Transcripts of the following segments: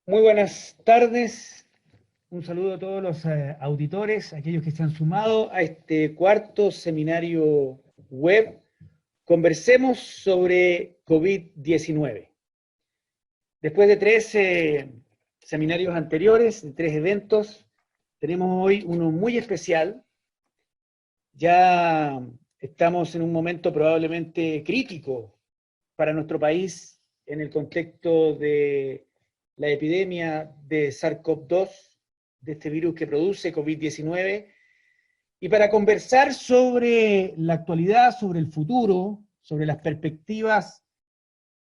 Muy buenas tardes, un saludo a todos los auditores, aquellos que se han sumado a este cuarto seminario web. Conversemos sobre COVID-19. Después de tres seminarios anteriores, de tres eventos, tenemos hoy uno muy especial. Ya estamos en un momento probablemente crítico para nuestro país en el contexto de la epidemia de SARS-CoV-2, de este virus que produce COVID-19, y para conversar sobre la actualidad, sobre el futuro, sobre las perspectivas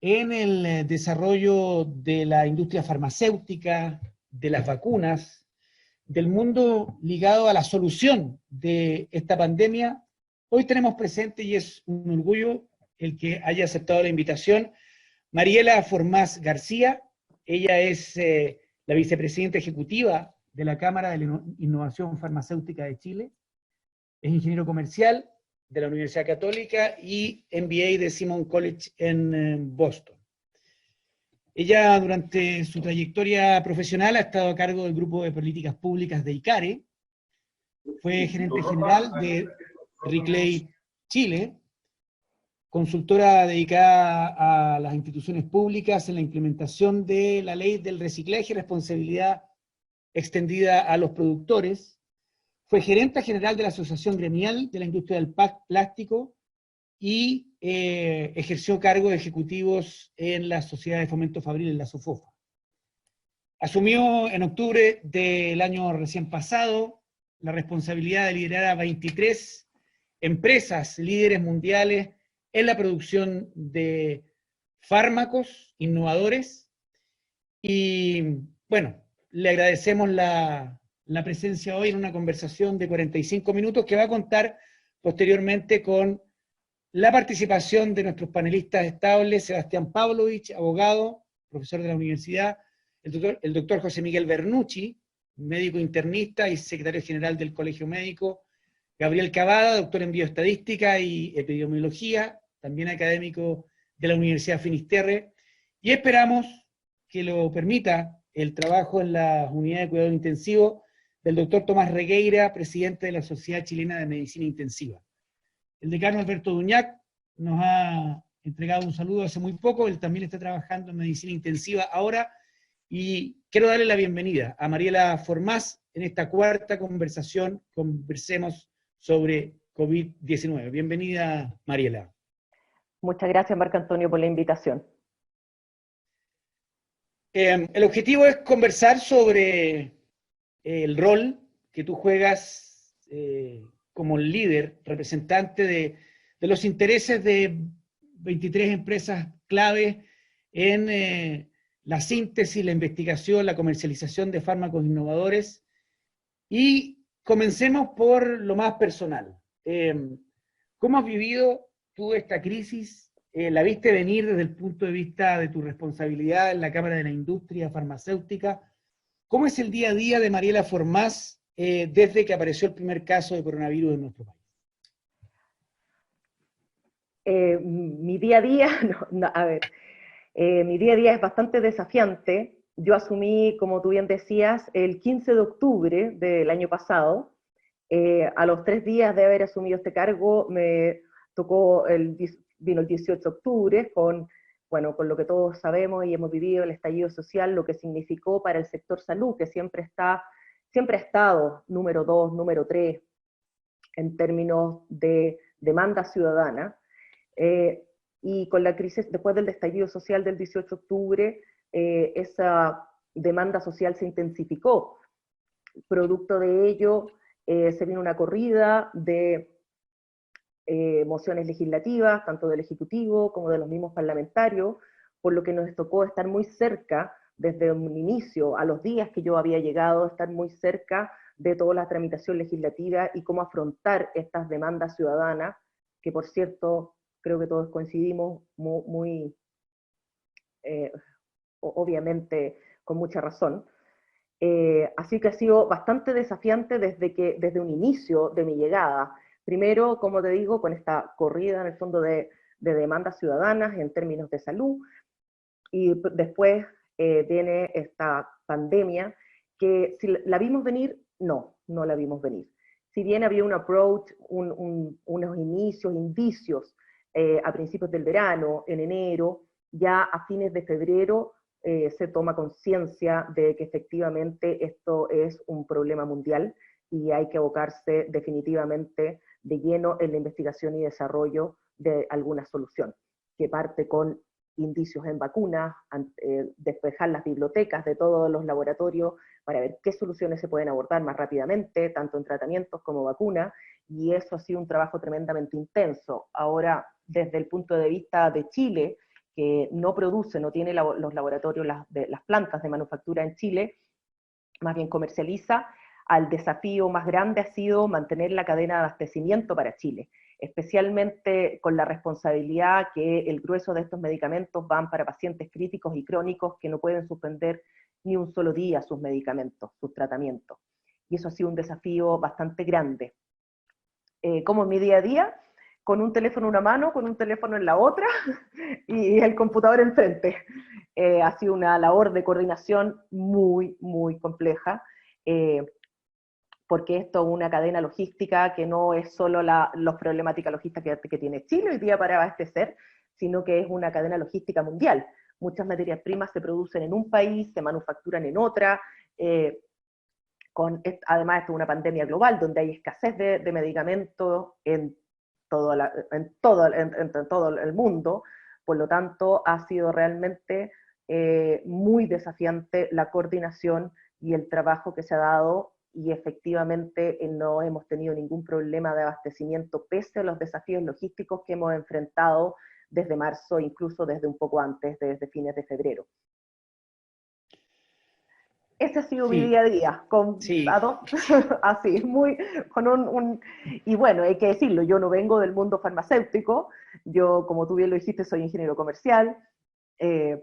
en el desarrollo de la industria farmacéutica, de las vacunas, del mundo ligado a la solución de esta pandemia, hoy tenemos presente, y es un orgullo el que haya aceptado la invitación, Mariela Formás García. Ella es la vicepresidenta ejecutiva de la Cámara de la Innovación Farmacéutica de Chile, es ingeniero comercial de la Universidad Católica y MBA de Simon College en Boston. Ella, durante su trayectoria profesional, ha estado a cargo del Grupo de Políticas Públicas de ICARE, fue gerente general de Reclay Chile, consultora dedicada a las instituciones públicas en la implementación de la ley del reciclaje y responsabilidad extendida a los productores, fue gerente general de la Asociación Gremial de la Industria del Plástico y ejerció cargos ejecutivos en la Sociedad de Fomento Fabril, en la SOFOFA. Asumió en octubre del año recién pasado la responsabilidad de liderar a 23 empresas líderes mundiales en la producción de fármacos innovadores, y bueno, le agradecemos la presencia hoy en una conversación de 45 minutos que va a contar posteriormente con la participación de nuestros panelistas estables: Sebastián Pavlovich, abogado, profesor de la universidad; el doctor José Miguel Bernucci, médico internista y secretario general del Colegio Médico; Gabriel Cavada, doctor en bioestadística y epidemiología, también académico de la Universidad Finisterre, y esperamos que lo permita el trabajo en la unidad de cuidado intensivo del doctor Tomás Regueira, presidente de la Sociedad Chilena de Medicina Intensiva. El decano Alberto Duñac nos ha entregado un saludo hace muy poco, él también está trabajando en medicina intensiva ahora, y quiero darle la bienvenida a Mariela Formás en esta cuarta conversación. Conversemos sobre COVID-19. Bienvenida, Mariela. Muchas gracias, Marco Antonio, por la invitación. El objetivo es conversar sobre el rol que tú juegas como líder, representante de los intereses de 23 empresas clave en la síntesis, la investigación, la comercialización de fármacos innovadores. Y comencemos por lo más personal. ¿Cómo has vivido tú esta crisis? ¿La viste venir desde el punto de vista de tu responsabilidad en la Cámara de la Industria Farmacéutica? ¿Cómo es el día a día de Mariela Formás desde que apareció el primer caso de coronavirus en nuestro país? Mi día a día, mi día a día es bastante desafiante. Yo asumí, como tú bien decías, el 15 de octubre del año pasado. A los 3 días de haber asumido este cargo, me tocó vino el 18 de octubre con lo que todos sabemos y hemos vivido, el estallido social, lo que significó para el sector salud, que siempre ha estado número 2, número 3 en términos de demanda ciudadana. Y con la crisis, después del estallido social del 18 de octubre, esa demanda social se intensificó. Producto de ello, se vino una corrida de mociones legislativas, tanto del Ejecutivo como de los mismos parlamentarios, por lo que nos tocó estar muy cerca, desde un inicio, a los días que yo había llegado, estar muy cerca de toda la tramitación legislativa y cómo afrontar estas demandas ciudadanas, que por cierto, creo que todos coincidimos obviamente con mucha razón. Así que ha sido bastante desafiante desde un inicio de mi llegada. Primero, como te digo, con esta corrida en el fondo de demandas ciudadanas en términos de salud, y después viene esta pandemia, que si la vimos venir, no la vimos venir. Si bien había un approach, unos inicios, indicios, a principios del verano, en enero, ya a fines de febrero se toma conciencia de que efectivamente esto es un problema mundial y hay que abocarse definitivamente de lleno en la investigación y desarrollo de alguna solución, que parte con indicios en vacunas, despejar las bibliotecas de todos los laboratorios para ver qué soluciones se pueden abordar más rápidamente, tanto en tratamientos como vacunas, y eso ha sido un trabajo tremendamente intenso. Ahora, desde el punto de vista de Chile, que no produce, no tiene los laboratorios, las plantas de manufactura en Chile, más bien comercializa, el desafío más grande ha sido mantener la cadena de abastecimiento para Chile, especialmente con la responsabilidad que el grueso de estos medicamentos van para pacientes críticos y crónicos que no pueden suspender ni un solo día sus medicamentos, sus tratamientos. Y eso ha sido un desafío bastante grande. Como en mi día a día, con un teléfono en una mano, con un teléfono en la otra y el computador enfrente. Ha sido una labor de coordinación muy, muy compleja, porque esto es una cadena logística que no es solo las problemáticas logísticas que tiene Chile hoy día para abastecer, sino que es una cadena logística mundial. Muchas materias primas se producen en un país, se manufacturan en otra, además esto es una pandemia global donde hay escasez de medicamentos en todo el mundo, por lo tanto ha sido realmente muy desafiante la coordinación y el trabajo que se ha dado, y efectivamente no hemos tenido ningún problema de abastecimiento pese a los desafíos logísticos que hemos enfrentado desde marzo, incluso desde un poco antes, desde fines de febrero. Ese ha sido mi Sí, día a día, sí, así, y bueno, hay que decirlo, yo no vengo del mundo farmacéutico, yo, como tú bien lo dijiste, soy ingeniero comercial, me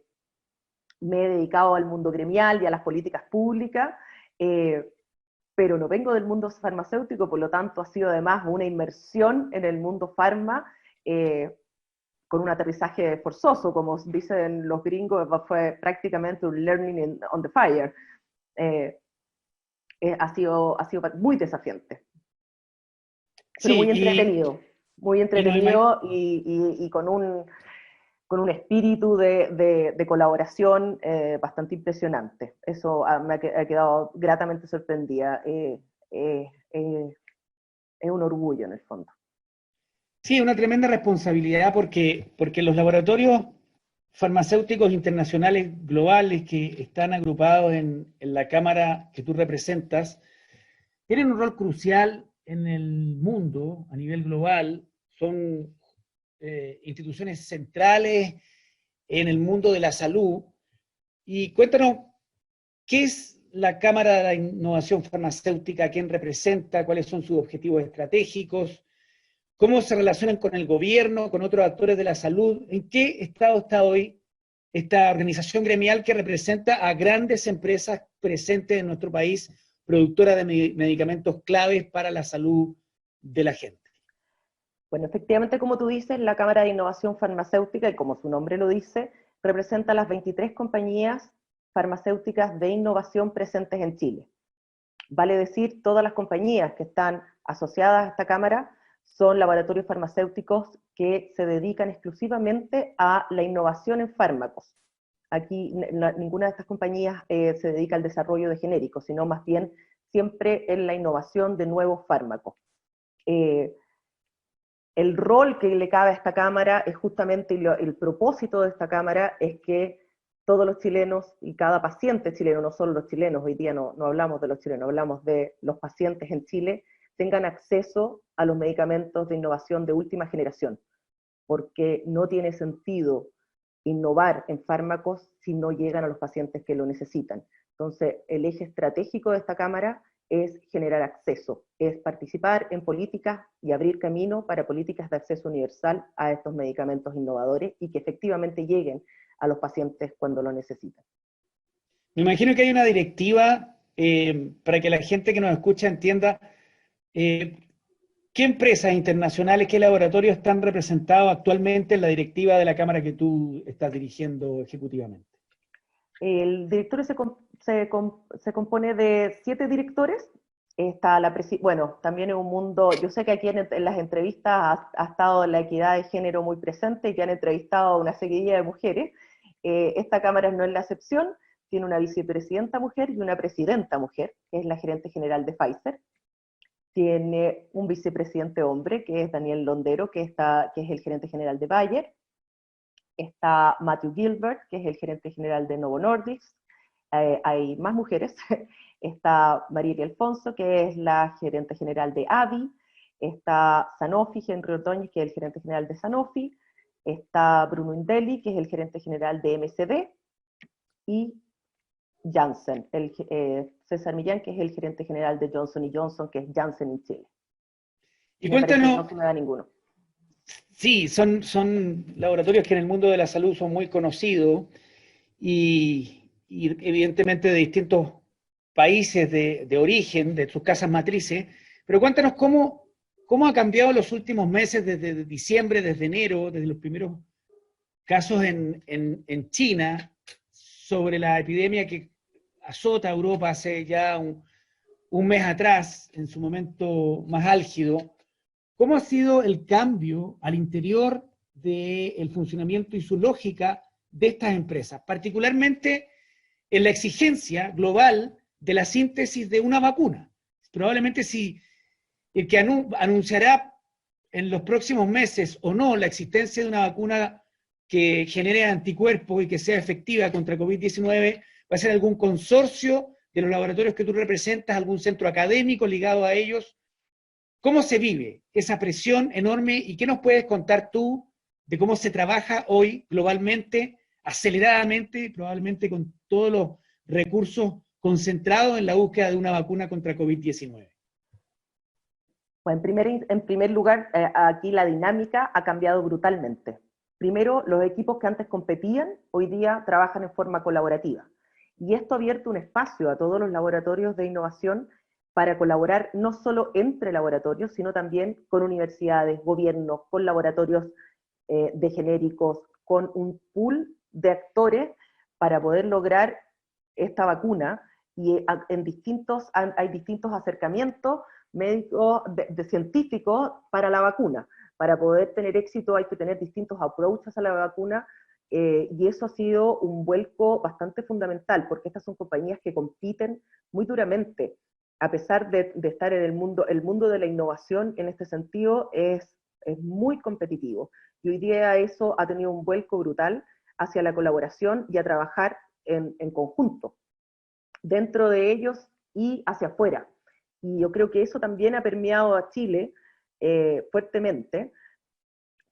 he dedicado al mundo gremial y a las políticas públicas, pero no vengo del mundo farmacéutico, por lo tanto ha sido además una inmersión en el mundo farma, con un aterrizaje forzoso, como dicen los gringos, fue prácticamente un learning on the fire. Ha sido muy desafiante, pero sí, muy y nos entretenido y con un espíritu de colaboración bastante impresionante. Eso me ha quedado gratamente sorprendida. Es un orgullo en el fondo. sí, una tremenda responsabilidad porque los laboratorios farmacéuticos internacionales globales que están agrupados en la Cámara que tú representas, tienen un rol crucial en el mundo a nivel global, son instituciones centrales en el mundo de la salud. Y cuéntanos, ¿qué es la Cámara de la Innovación Farmacéutica? ¿Quién representa? ¿Cuáles son sus objetivos estratégicos? ¿Cómo se relacionan con el gobierno, con otros actores de la salud? ¿En qué estado está hoy esta organización gremial que representa a grandes empresas presentes en nuestro país, productoras de medicamentos claves para la salud de la gente? Bueno, efectivamente, como tú dices, la Cámara de Innovación Farmacéutica, y como su nombre lo dice, representa a las 23 compañías farmacéuticas de innovación presentes en Chile. Vale decir, todas las compañías que están asociadas a esta Cámara son laboratorios farmacéuticos que se dedican exclusivamente a la innovación en fármacos. Aquí ninguna de estas compañías se dedica al desarrollo de genéricos, sino más bien siempre en la innovación de nuevos fármacos. El rol que le cabe a esta Cámara es justamente, el propósito de esta Cámara es que todos los chilenos y cada paciente chileno, no solo los chilenos, hoy día no hablamos de los chilenos, hablamos de los pacientes en Chile, tengan acceso a los medicamentos de innovación de última generación, porque no tiene sentido innovar en fármacos si no llegan a los pacientes que lo necesitan. Entonces, el eje estratégico de esta Cámara es generar acceso, es participar en políticas y abrir camino para políticas de acceso universal a estos medicamentos innovadores y que efectivamente lleguen a los pacientes cuando lo necesitan. Me imagino que hay una directiva para que la gente que nos escucha entienda qué empresas internacionales, qué laboratorios están representados actualmente en la directiva de la Cámara que tú estás dirigiendo ejecutivamente. El directorio se compone de 7 directores. Está bueno, también es un mundo, yo sé que aquí en las entrevistas ha estado la equidad de género muy presente y que han entrevistado a una seguidilla de mujeres. Esta Cámara no es la excepción, tiene una vicepresidenta mujer y una presidenta mujer, que es la gerente general de Pfizer. Tiene un vicepresidente hombre, que es Daniel Londero, que es el gerente general de Bayer. Está Matthew Gilbert, que es el gerente general de Novo Nordisk. Hay más mujeres. Está Mariela Alfonso, que es la gerente general de AbbVie. Está Sanofi, Henry Ordóñez, que es el gerente general de Sanofi. Está Bruno Indelli, que es el gerente general de MSD. Y Janssen, César Millán, que es el gerente general de Johnson Johnson, que es Janssen en Chile. Y Me parece que cuéntanos, no se me da ninguno. sí, son laboratorios que en el mundo de la salud son muy conocidos y evidentemente de distintos países de origen, de sus casas matrices, pero cuéntanos cómo ha cambiado los últimos meses, desde diciembre, desde enero, desde los primeros casos en China, sobre la epidemia que azota a Europa hace ya un mes atrás, en su momento más álgido. ¿Cómo ha sido el cambio al interior del funcionamiento y su lógica de estas empresas, particularmente en la exigencia global de la síntesis de una vacuna? Probablemente si el que anunciará en los próximos meses o no la existencia de una vacuna que genere anticuerpos y que sea efectiva contra COVID-19 va a ser algún consorcio de los laboratorios que tú representas, algún centro académico ligado a ellos. ¿Cómo se vive esa presión enorme y qué nos puedes contar tú de cómo se trabaja hoy globalmente, aceleradamente, probablemente con todos los recursos concentrados en la búsqueda de una vacuna contra COVID-19? Bueno, en primer lugar, aquí la dinámica ha cambiado brutalmente. Primero, los equipos que antes competían, hoy día trabajan en forma colaborativa. Y esto ha abierto un espacio a todos los laboratorios de innovación para colaborar no solo entre laboratorios, sino también con universidades, gobiernos, con laboratorios de genéricos, con un pool de actores para poder lograr esta vacuna. Y hay distintos acercamientos médicos, de científicos para la vacuna. Para poder tener éxito hay que tener distintos approaches a la vacuna, y eso ha sido un vuelco bastante fundamental, porque estas son compañías que compiten muy duramente, a pesar de estar en el mundo de la innovación en este sentido es muy competitivo. Y hoy día eso ha tenido un vuelco brutal hacia la colaboración y a trabajar en conjunto, dentro de ellos y hacia afuera. Y yo creo que eso también ha permeado a Chile fuertemente,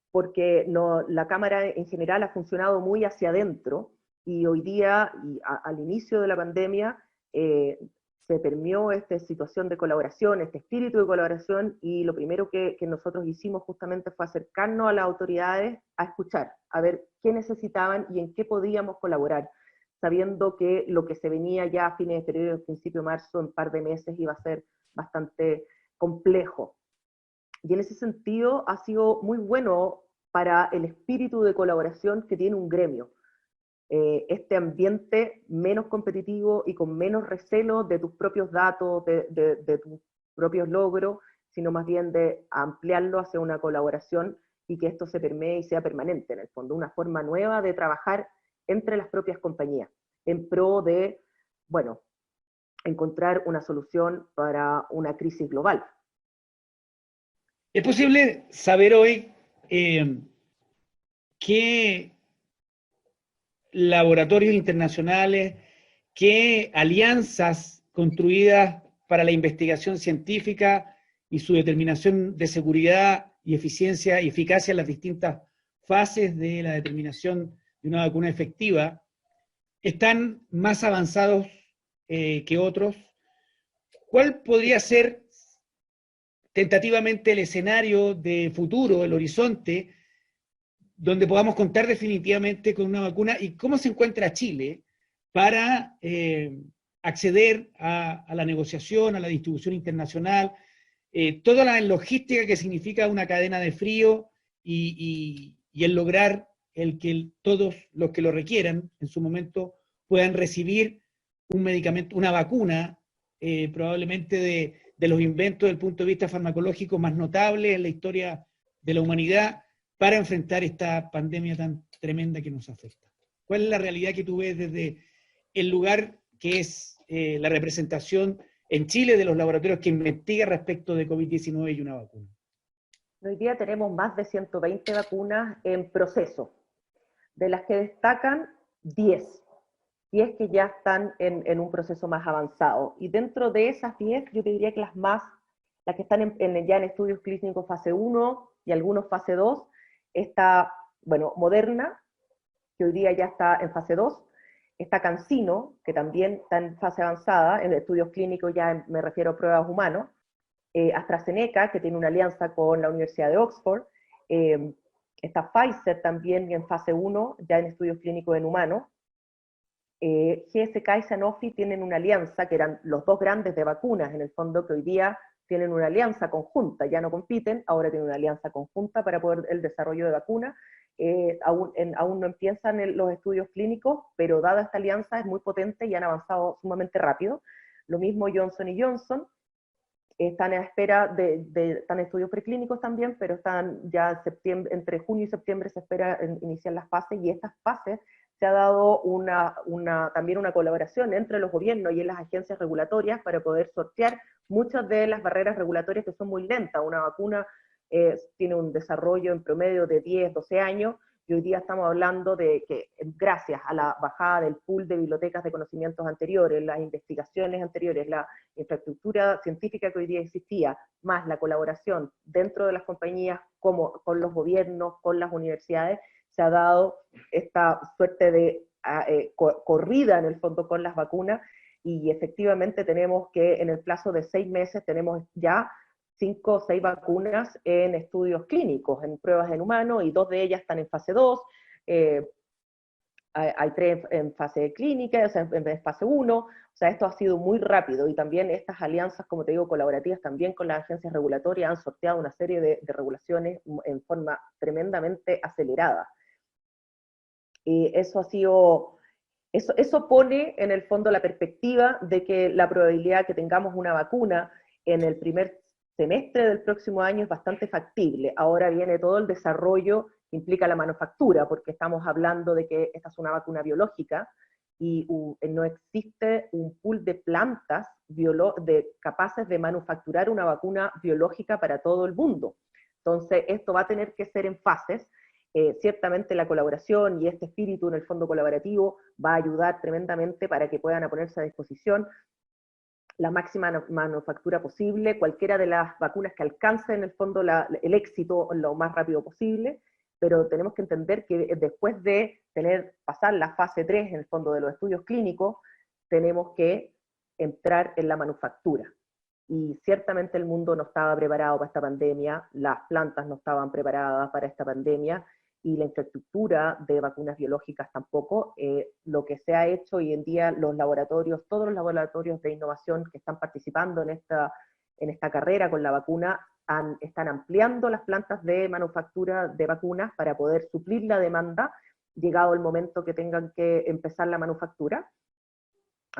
porque la Cámara en general ha funcionado muy hacia adentro, y hoy día, al inicio de la pandemia, se permeó esta situación de colaboración, este espíritu de colaboración, y lo primero que nosotros hicimos justamente fue acercarnos a las autoridades a escuchar, a ver qué necesitaban y en qué podíamos colaborar, sabiendo que lo que se venía ya a fines de febrero, principio de marzo, en un par de meses, iba a ser bastante complejo. Y en ese sentido ha sido muy bueno para el espíritu de colaboración que tiene un gremio. Este ambiente menos competitivo y con menos recelo de tus propios datos, de tus propios logros, sino más bien de ampliarlo hacia una colaboración y que esto se permee y sea permanente, en el fondo, una forma nueva de trabajar entre las propias compañías, en pro de, bueno, encontrar una solución para una crisis global. ¿Es posible saber hoy qué laboratorios internacionales, qué alianzas construidas para la investigación científica y su determinación de seguridad y eficiencia y eficacia en las distintas fases de la determinación de una vacuna efectiva están más avanzados que otros? ¿Cuál podría ser tentativamente el escenario de futuro, el horizonte, donde podamos contar definitivamente con una vacuna, y cómo se encuentra Chile para acceder a la negociación, a la distribución internacional, toda la logística que significa una cadena de frío y el lograr el que todos los que lo requieran en su momento puedan recibir un medicamento, una vacuna, probablemente de los inventos desde el punto de vista farmacológico más notables en la historia de la humanidad para enfrentar esta pandemia tan tremenda que nos afecta. ¿Cuál es la realidad que tú ves desde el lugar que es la representación en Chile de los laboratorios que investigan respecto de COVID-19 y una vacuna? Hoy día tenemos más de 120 vacunas en proceso, de las que destacan 10 que ya están en un proceso más avanzado. Y dentro de esas 10, yo te diría que las que están ya en estudios clínicos fase 1 y algunos fase 2, está, bueno, Moderna, que hoy día ya está en fase 2, está CanSino, que también está en fase avanzada, en estudios clínicos ya me refiero a pruebas humanos, AstraZeneca, que tiene una alianza con la Universidad de Oxford, está Pfizer también en fase 1, ya en estudios clínicos en humanos, GSK y Sanofi tienen una alianza, que eran los dos grandes de vacunas, en el fondo, que hoy día tienen una alianza conjunta, ya no compiten, ahora tienen una alianza conjunta para poder el desarrollo de vacunas. Aún no empiezan los estudios clínicos, pero dada esta alianza es muy potente y han avanzado sumamente rápido. Lo mismo Johnson y Johnson, están a espera están en estudios preclínicos también, pero están ya entre junio y septiembre se espera iniciar las fases, y estas fases se ha dado también una colaboración entre los gobiernos y en las agencias regulatorias para poder sortear muchas de las barreras regulatorias que son muy lentas. Una vacuna tiene un desarrollo en promedio de 10, 12 años, y hoy día estamos hablando de que gracias a la bajada del pool de bibliotecas de conocimientos anteriores, las investigaciones anteriores, la infraestructura científica que hoy día existía, más la colaboración dentro de las compañías, como con los gobiernos, con las universidades, se ha dado esta suerte de corrida en el fondo con las vacunas, y efectivamente tenemos que en el plazo de 6 meses tenemos ya 5 o 6 vacunas en estudios clínicos, en pruebas en humanos, y 2 de ellas están en fase 2, hay 3 en fase clínica, o sea, en fase 1, o sea, esto ha sido muy rápido, y también estas alianzas, como te digo, colaborativas también con las agencias regulatorias, han sorteado una serie de regulaciones en forma tremendamente acelerada. Y eso ha sido, eso pone en el fondo la perspectiva de que la probabilidad que tengamos una vacuna en el primer semestre del próximo año es bastante factible. Ahora viene todo el desarrollo que implica la manufactura, porque estamos hablando de que esta es una vacuna biológica y no existe un pool de plantas capaces de manufacturar una vacuna biológica para todo el mundo. Entonces, esto va a tener que ser en fases. Ciertamente la colaboración y este espíritu en el fondo colaborativo va a ayudar tremendamente para que puedan ponerse a disposición la máxima manufactura posible, cualquiera de las vacunas que alcance en el fondo el éxito lo más rápido posible, pero tenemos que entender que después de pasar la fase 3 en el fondo de los estudios clínicos, tenemos que entrar en la manufactura. Y ciertamente el mundo no estaba preparado para esta pandemia, las plantas no estaban preparadas para esta pandemia, y la infraestructura de vacunas biológicas tampoco. Lo que se ha hecho hoy en día, todos los laboratorios de innovación que están participando en esta carrera con la vacuna, están ampliando las plantas de manufactura de vacunas para poder suplir la demanda, llegado el momento que tengan que empezar la manufactura,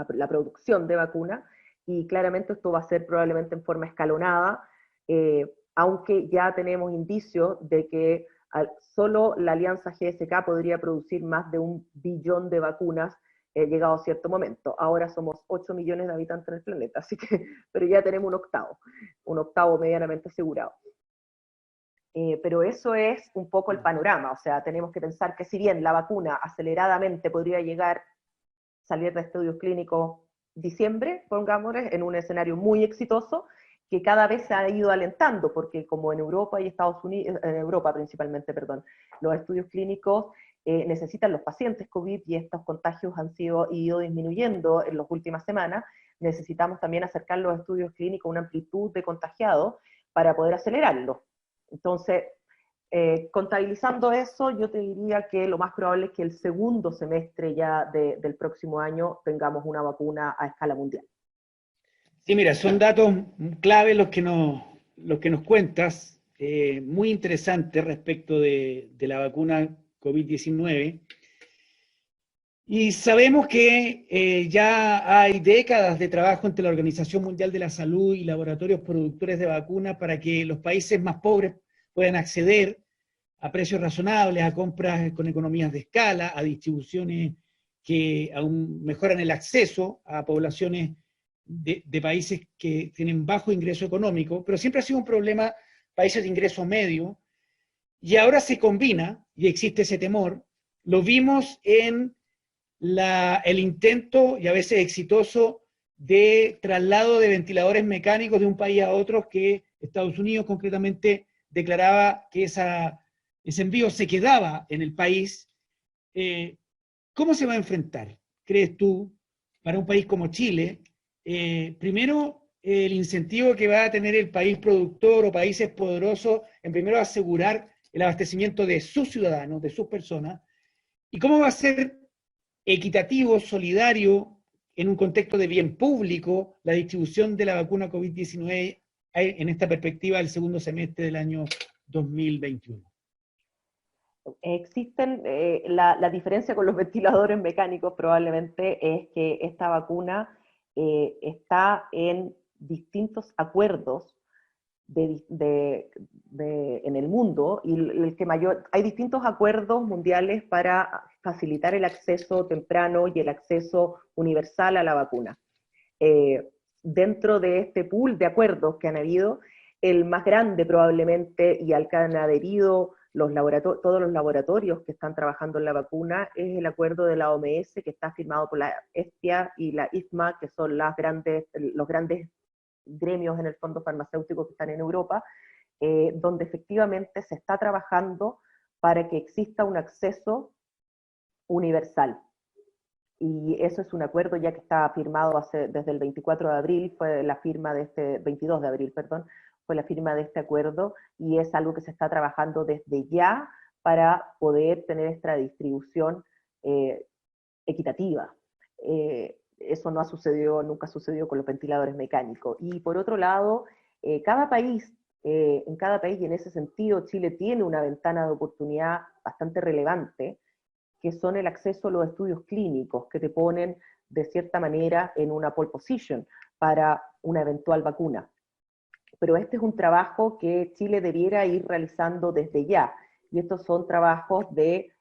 la producción de vacunas, y claramente esto va a ser probablemente en forma escalonada, aunque ya tenemos indicios de que solo la alianza GSK podría producir más de 1 billón de vacunas llegado a cierto momento. Ahora somos 8 millones de habitantes en el planeta, así que, pero ya tenemos un octavo medianamente asegurado. Pero eso es un poco el panorama, o sea, tenemos que pensar que si bien la vacuna aceleradamente podría salir de estudios clínicos diciembre, pongámosle, en un escenario muy exitoso, que cada vez se ha ido alentando, porque como en Europa y Estados Unidos, en Europa principalmente, perdón, los estudios clínicos necesitan los pacientes COVID, y estos contagios han ido disminuyendo en las últimas semanas. Necesitamos también acercar los estudios clínicos a una amplitud de contagiados para poder acelerarlo. Entonces, contabilizando eso, yo te diría que lo más probable es que el segundo semestre ya del próximo año tengamos una vacuna a escala mundial. Sí, mira, son datos clave los que nos cuentas, muy interesantes respecto de la vacuna COVID-19. Y sabemos que ya hay décadas de trabajo entre la Organización Mundial de la Salud y laboratorios productores de vacunas para que los países más pobres puedan acceder a precios razonables, a compras con economías de escala, a distribuciones que aún mejoran el acceso a poblaciones de países que tienen bajo ingreso económico, pero siempre ha sido un problema países de ingreso medio, y ahora se combina, y existe ese temor, lo vimos en el intento, y a veces exitoso, de traslado de ventiladores mecánicos de un país a otro, que Estados Unidos concretamente declaraba que ese envío se quedaba en el país. ¿Cómo se va a enfrentar, crees tú, para un país como Chile? Primero, el incentivo que va a tener el país productor o países poderosos en primero asegurar el abastecimiento de sus ciudadanos, de sus personas, y cómo va a ser equitativo, solidario, en un contexto de bien público, la distribución de la vacuna COVID-19 en esta perspectiva del segundo semestre del año 2021. Existen, la diferencia con los ventiladores mecánicos probablemente es que esta vacuna está en distintos acuerdos en el mundo, y hay distintos acuerdos mundiales para facilitar el acceso temprano y el acceso universal a la vacuna. Dentro de este pool de acuerdos que han habido, el más grande probablemente, y al que han adherido todos los laboratorios que están trabajando en la vacuna, es el acuerdo de la OMS, que está firmado por la EFPIA y la IFMA, que son los grandes gremios en el fondo farmacéutico que están en Europa, donde efectivamente se está trabajando para que exista un acceso universal. Y eso es un acuerdo ya que está firmado desde el 24 de abril, fue la firma de 22 de abril, perdón, fue la firma de este acuerdo, y es algo que se está trabajando desde ya para poder tener esta distribución equitativa. Eso no ha sucedido, nunca ha sucedido con los ventiladores mecánicos. Y por otro lado, en cada país, y en ese sentido, Chile tiene una ventana de oportunidad bastante relevante, que son el acceso a los estudios clínicos, que te ponen de cierta manera en una pole position para una eventual vacuna. Pero este es un trabajo que Chile debiera ir realizando desde ya, y estos son trabajos de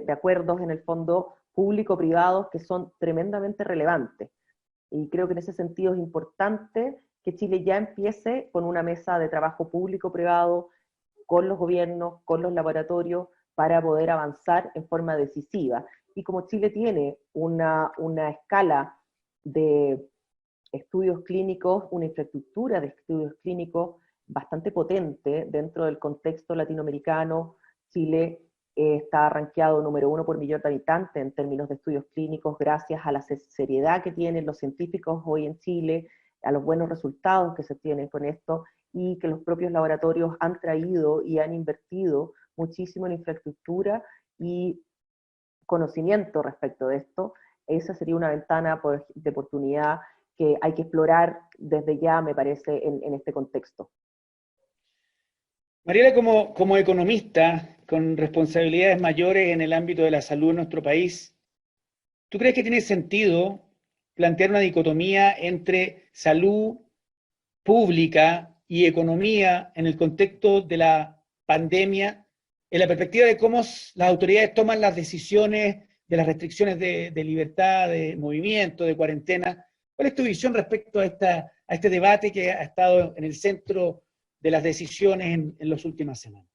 acuerdos en el fondo público-privados que son tremendamente relevantes. Y creo que en ese sentido es importante que Chile ya empiece con una mesa de trabajo público-privado, con los gobiernos, con los laboratorios, para poder avanzar en forma decisiva. Y como Chile tiene una escala de estudios clínicos, una infraestructura de estudios clínicos bastante potente dentro del contexto latinoamericano, Chile está rankeado número 1 por millón de habitantes en términos de estudios clínicos, gracias a la seriedad que tienen los científicos hoy en Chile, a los buenos resultados que se tienen con esto, y que los propios laboratorios han traído y han invertido muchísimo en infraestructura y conocimiento respecto de esto. Esa sería una ventana de oportunidad que hay que explorar desde ya, me parece, en este contexto. Mariela, como economista con responsabilidades mayores en el ámbito de la salud en nuestro país, ¿tú crees que tiene sentido plantear una dicotomía entre salud pública y economía en el contexto de la pandemia, en la perspectiva de cómo las autoridades toman las decisiones de las restricciones de libertad, de movimiento, de cuarentena? ¿Cuál es tu visión respecto a este debate que ha estado en el centro de las decisiones en las últimas semanas?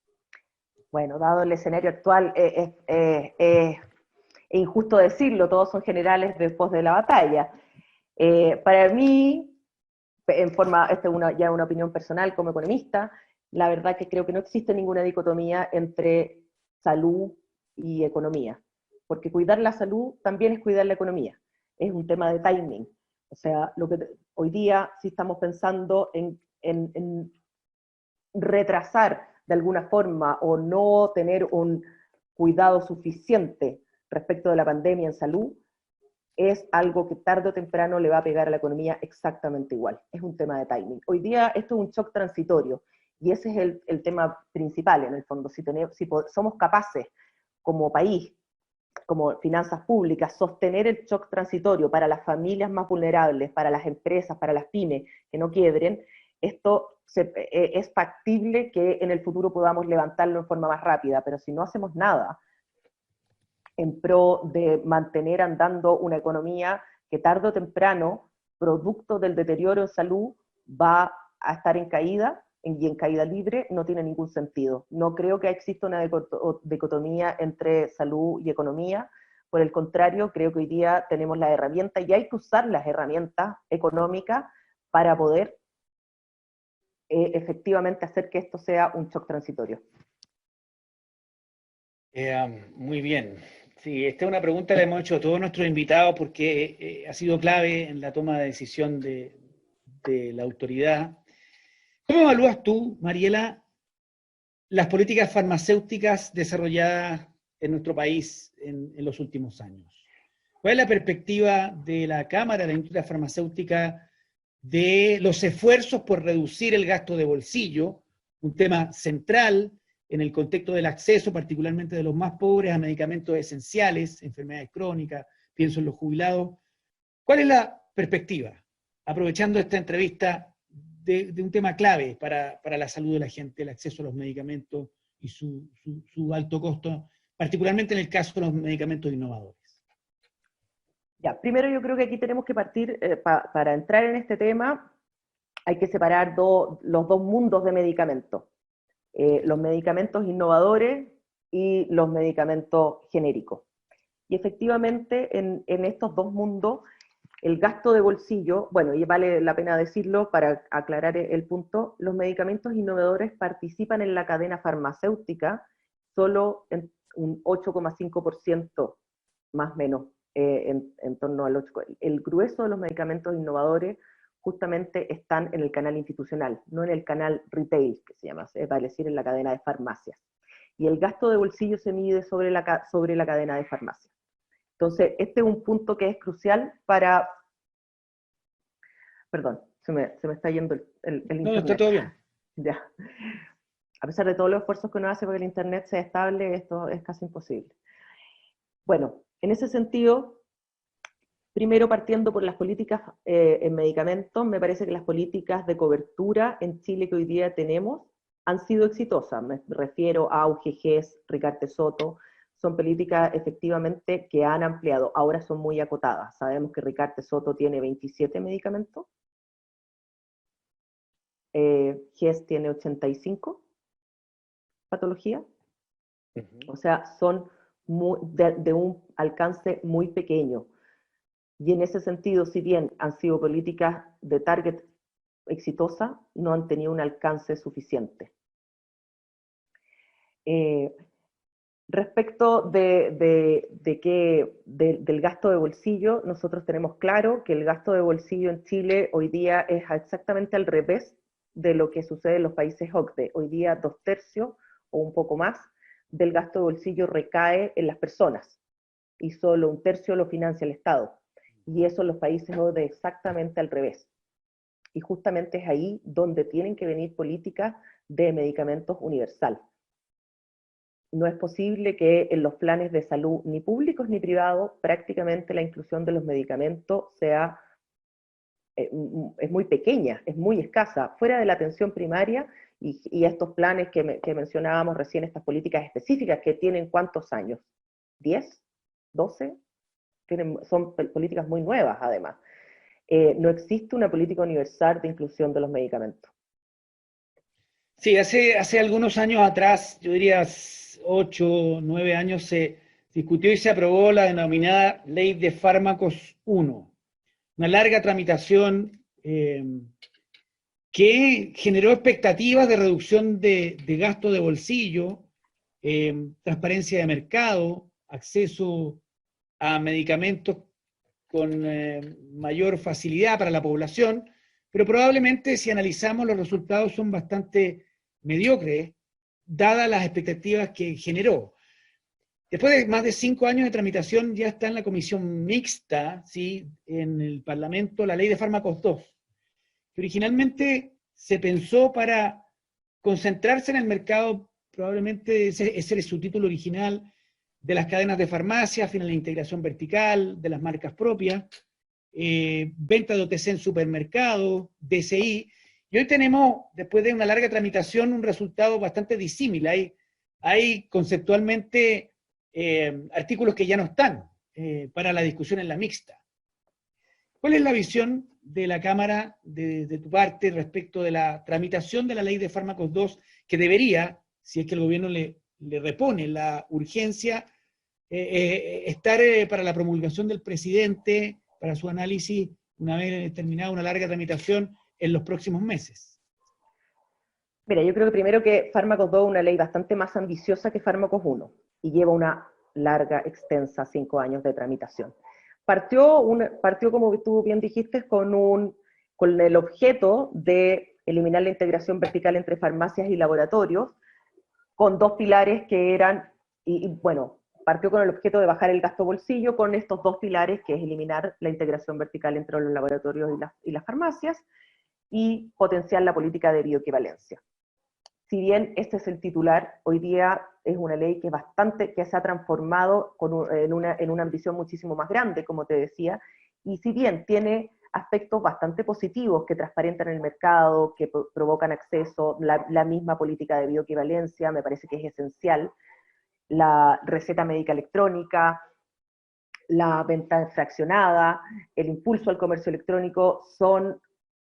Bueno, dado el escenario actual, es injusto decirlo, todos son generales después de la batalla. Para mí, esta es ya una opinión personal como economista, la verdad que creo que no existe ninguna dicotomía entre salud y economía, porque cuidar la salud también es cuidar la economía, es un tema de timing. O sea, hoy día sí estamos pensando en retrasar de alguna forma o no tener un cuidado suficiente respecto de la pandemia en salud, es algo que tarde o temprano le va a pegar a la economía exactamente igual. Es un tema de timing. Hoy día esto es un shock transitorio, y ese es el tema principal en el fondo. Si somos capaces como país como finanzas públicas, sostener el shock transitorio para las familias más vulnerables, para las empresas, para las pymes que no quiebren, esto es factible que en el futuro podamos levantarlo en forma más rápida, pero si no hacemos nada en pro de mantener andando una economía que tarde o temprano, producto del deterioro en salud, va a estar en caída, y en caída libre, no tiene ningún sentido. No creo que exista una dicotomía entre salud y economía. Por el contrario, creo que hoy día tenemos las herramientas, y hay que usar las herramientas económicas para poder efectivamente hacer que esto sea un shock transitorio. Muy bien. Sí, esta es una pregunta que le hemos hecho a todos nuestros invitados porque ha sido clave en la toma de decisión de la autoridad. ¿Cómo evalúas tú, Mariela, las políticas farmacéuticas desarrolladas en nuestro país en los últimos años? ¿Cuál es la perspectiva de la Cámara de la Industria Farmacéutica de los esfuerzos por reducir el gasto de bolsillo, un tema central en el contexto del acceso, particularmente de los más pobres, a medicamentos esenciales, enfermedades crónicas, pienso en los jubilados? ¿Cuál es la perspectiva, aprovechando esta entrevista, de un tema clave para la salud de la gente, el acceso a los medicamentos y su alto costo, particularmente en el caso de los medicamentos innovadores? Ya, primero yo creo que aquí tenemos que partir, para entrar en este tema, hay que separar los dos mundos de medicamentos. Los medicamentos innovadores y los medicamentos genéricos. Y efectivamente en estos dos mundos, el gasto de bolsillo, bueno, y vale la pena decirlo para aclarar el punto, los medicamentos innovadores participan en la cadena farmacéutica solo en un 8,5% más o menos, en torno al 8%. El grueso de los medicamentos innovadores justamente están en el canal institucional, no en el canal retail, que se llama, es decir, en la cadena de farmacias. Y el gasto de bolsillo se mide sobre la cadena de farmacias. Entonces, este es un punto que es crucial para... Perdón, se me está yendo el internet. No, está todo bien. Ya. A pesar de todos los esfuerzos que uno hace para que el internet sea estable, esto es casi imposible. Bueno, en ese sentido, primero partiendo por las políticas en medicamentos, me parece que las políticas de cobertura en Chile que hoy día tenemos han sido exitosas. Me refiero a UGGs, Ricarte Soto, son políticas efectivamente que han ampliado, ahora son muy acotadas. Sabemos que Ricarte Soto tiene 27 medicamentos, GES tiene 85 patologías, o sea, son de un alcance muy pequeño. Y en ese sentido, si bien han sido políticas de target exitosas, no han tenido un alcance suficiente. Respecto del gasto de bolsillo, nosotros tenemos claro que el gasto de bolsillo en Chile hoy día es exactamente al revés de lo que sucede en los países OCDE. Hoy día 2/3 o un poco más del gasto de bolsillo recae en las personas y solo 1/3 lo financia el Estado. Y eso en los países OCDE exactamente al revés. Y justamente es ahí donde tienen que venir políticas de medicamentos universal. No es posible que en los planes de salud, ni públicos ni privados, prácticamente la inclusión de los medicamentos sea, es muy pequeña, es muy escasa, fuera de la atención primaria y estos planes que mencionábamos recién, estas políticas específicas que tienen ¿cuántos años? ¿10? ¿12? Son políticas muy nuevas además. No existe una política universal de inclusión de los medicamentos. Sí, hace algunos años atrás, yo diría 8, 9 años, se discutió y se aprobó la denominada Ley de Fármacos 1, una larga tramitación que generó expectativas de reducción de gasto de bolsillo, transparencia de mercado, acceso a medicamentos con mayor facilidad para la población, pero probablemente si analizamos los resultados son bastante mediocres, dadas las expectativas que generó. Después de más de 5 años de tramitación ya está en la comisión mixta, ¿sí?, en el Parlamento, la Ley de Fármacos 2, que originalmente se pensó para concentrarse en el mercado, probablemente ese es su título original, de las cadenas de farmacia, fin a la integración vertical, de las marcas propias, venta de OTC en supermercados, DCI, y hoy tenemos, después de una larga tramitación, un resultado bastante disímil. Hay conceptualmente artículos que ya no están para la discusión en la mixta. ¿Cuál es la visión de la Cámara, de tu parte, respecto de la tramitación de la Ley de Fármacos 2, que debería, si es que el gobierno le repone la urgencia, estar para la promulgación del presidente, para su análisis, una vez terminada una larga tramitación, en los próximos meses? Mira, yo creo que primero que Fármacos 2 es una ley bastante más ambiciosa que Fármacos 1 y lleva una larga, extensa, 5 años de tramitación. Partió, como tú bien dijiste, con el objeto de eliminar la integración vertical entre farmacias y laboratorios, con dos pilares que eran, bueno, partió con el objeto de bajar el gasto bolsillo con estos dos pilares, que es eliminar la integración vertical entre los laboratorios y las farmacias, y potenciar la política de bioequivalencia. Si bien este es el titular, hoy día es una ley que se ha transformado en una ambición muchísimo más grande, como te decía, y si bien tiene aspectos bastante positivos que transparentan el mercado, que provocan acceso, la misma política de bioequivalencia me parece que es esencial, la receta médica electrónica, la venta fraccionada, el impulso al comercio electrónico, son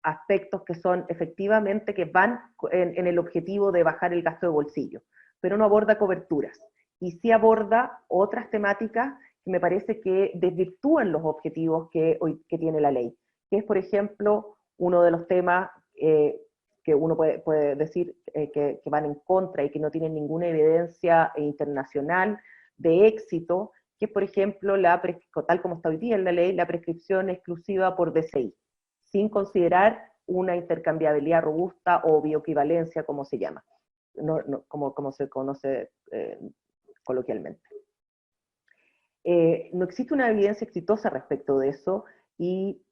aspectos que son efectivamente que van en el objetivo de bajar el gasto de bolsillo, pero no aborda coberturas, y sí aborda otras temáticas que me parece que desvirtúan los objetivos que tiene la ley, que es, por ejemplo, uno de los temas que uno puede decir que van en contra y que no tienen ninguna evidencia internacional de éxito, que es, por ejemplo, tal como está hoy día en la ley, la prescripción exclusiva por DCI, sin considerar una intercambiabilidad robusta o bioequivalencia, como se llama, como se conoce coloquialmente. No existe una evidencia exitosa respecto de eso, y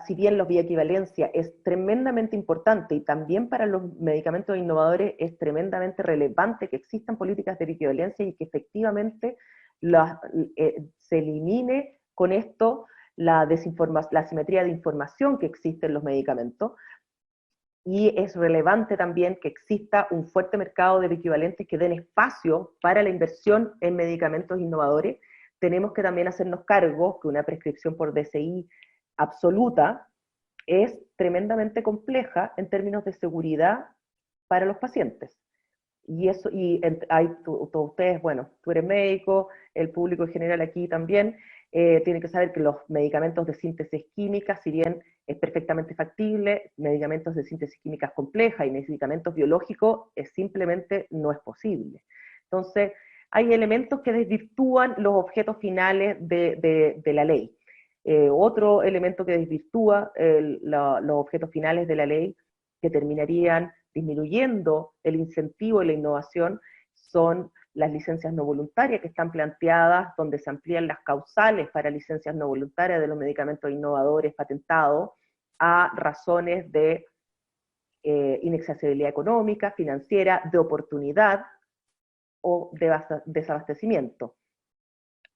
si bien la bioequivalencia es tremendamente importante y también para los medicamentos innovadores es tremendamente relevante que existan políticas de bioequivalencia y que efectivamente se elimine con esto la asimetría de información que existe en los medicamentos, y es relevante también que exista un fuerte mercado de bioequivalentes que den espacio para la inversión en medicamentos innovadores. Tenemos que también hacernos cargo que una prescripción por DCI absoluta es tremendamente compleja en términos de seguridad para los pacientes. Y ustedes, bueno, tú eres médico, el público en general aquí también, tiene que saber que los medicamentos de síntesis química, si bien es perfectamente factible, medicamentos de síntesis química compleja y medicamentos biológicos simplemente no es posible. Entonces, hay elementos que desvirtúan los objetos finales de la ley. Otro elemento que desvirtúa los objetos finales de la ley, que terminarían disminuyendo el incentivo y la innovación, son las licencias no voluntarias que están planteadas, donde se amplían las causales para licencias no voluntarias de los medicamentos innovadores patentados a razones de inaccesibilidad económica, financiera, de oportunidad o de desabastecimiento.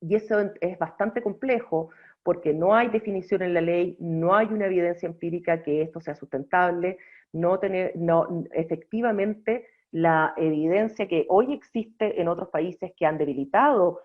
Y eso es bastante complejo porque no hay definición en la ley, no hay una evidencia empírica que esto sea sustentable, efectivamente la evidencia que hoy existe en otros países que han debilitado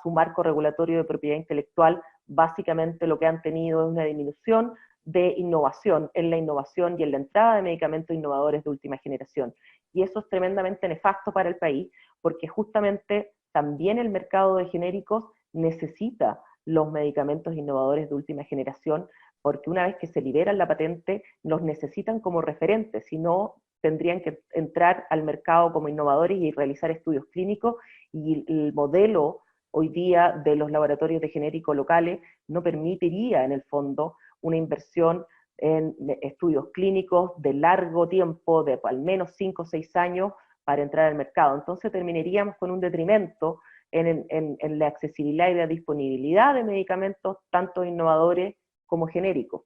su marco regulatorio de propiedad intelectual, básicamente lo que han tenido es una disminución de innovación, en la innovación y en la entrada de medicamentos innovadores de última generación. Y eso es tremendamente nefasto para el país, porque justamente también el mercado de genéricos necesita los medicamentos innovadores de última generación, porque una vez que se liberan la patente, los necesitan como referentes, si no tendrían que entrar al mercado como innovadores y realizar estudios clínicos, y el modelo hoy día de los laboratorios de genérico locales no permitiría en el fondo una inversión en estudios clínicos de largo tiempo, de al menos 5 o 6 años, para entrar al mercado. Entonces terminaríamos con un detrimento en la accesibilidad y la disponibilidad de medicamentos, tanto innovadores como genéricos.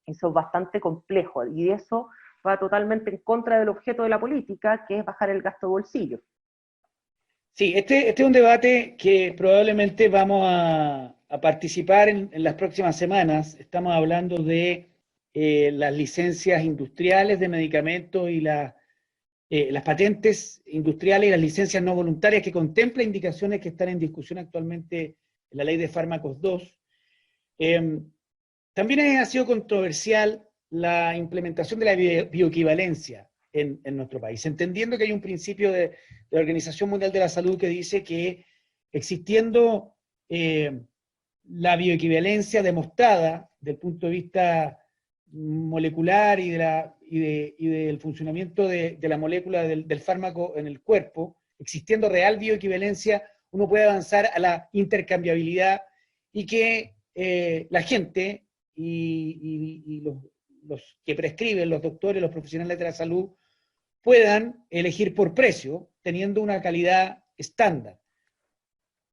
Eso es bastante complejo, y eso va totalmente en contra del objeto de la política, que es bajar el gasto de bolsillo. Sí, este es un debate que probablemente vamos a participar en las próximas semanas. Estamos hablando de las licencias industriales de medicamentos y las patentes industriales y las licencias no voluntarias que contempla indicaciones que están en discusión actualmente en la ley de fármacos 2. También ha sido controversial la implementación de la bioequivalencia en nuestro país, entendiendo que hay un principio de la Organización Mundial de la Salud que dice que existiendo la bioequivalencia demostrada desde el punto de vista molecular y del funcionamiento de la molécula del fármaco en el cuerpo, existiendo real bioequivalencia, uno puede avanzar a la intercambiabilidad y que la gente y los que prescriben, los doctores, los profesionales de la salud, puedan elegir por precio, teniendo una calidad estándar.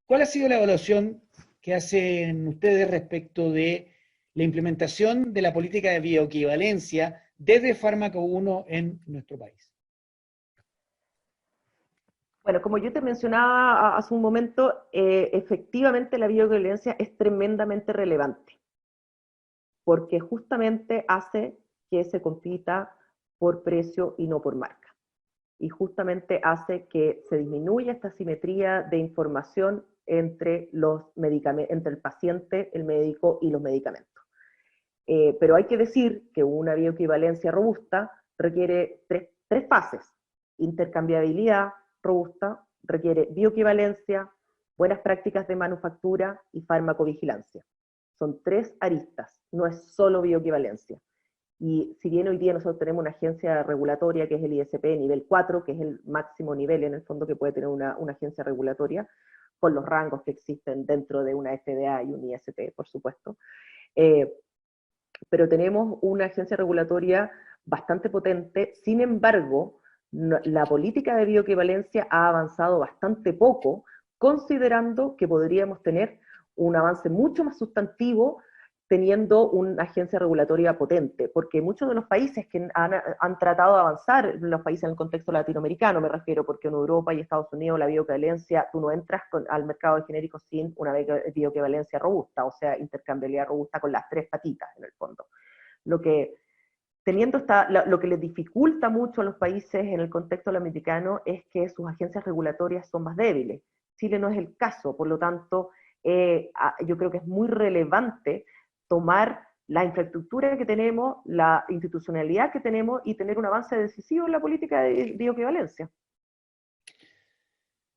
¿Cuál ha sido la evaluación que hacen ustedes respecto de la implementación de la política de bioequivalencia desde Fármaco 1 en nuestro país? Bueno, como yo te mencionaba hace un momento, efectivamente la bioequivalencia es tremendamente relevante, porque justamente hace que se compita por precio y no por marca. Y justamente hace que se disminuya esta asimetría de información entre entre el paciente, el médico y los medicamentos. Pero hay que decir que una bioequivalencia robusta requiere tres fases. Intercambiabilidad robusta, requiere bioequivalencia, buenas prácticas de manufactura y farmacovigilancia. Son tres aristas, no es solo bioequivalencia. Y si bien hoy día nosotros tenemos una agencia regulatoria que es el ISP nivel 4, que es el máximo nivel en el fondo que puede tener una agencia regulatoria, con los rangos que existen dentro de una FDA y un ISP, por supuesto, pero tenemos una agencia regulatoria bastante potente. Sin embargo, la política de bioequivalencia ha avanzado bastante poco, considerando que podríamos tener un avance mucho más sustantivo teniendo una agencia regulatoria potente, porque muchos de los países que han tratado de avanzar, los países en el contexto latinoamericano me refiero, porque en Europa y Estados Unidos la bioequivalencia, tú no entras al mercado de genéricos sin una bioequivalencia robusta, o sea, intercambiabilidad robusta con las tres patitas en el fondo. Lo que lo que les dificulta mucho a los países en el contexto latinoamericano es que sus agencias regulatorias son más débiles. Chile no es el caso, por lo tanto, yo creo que es muy relevante tomar la infraestructura que tenemos, la institucionalidad que tenemos y tener un avance decisivo en la política de bioequivalencia.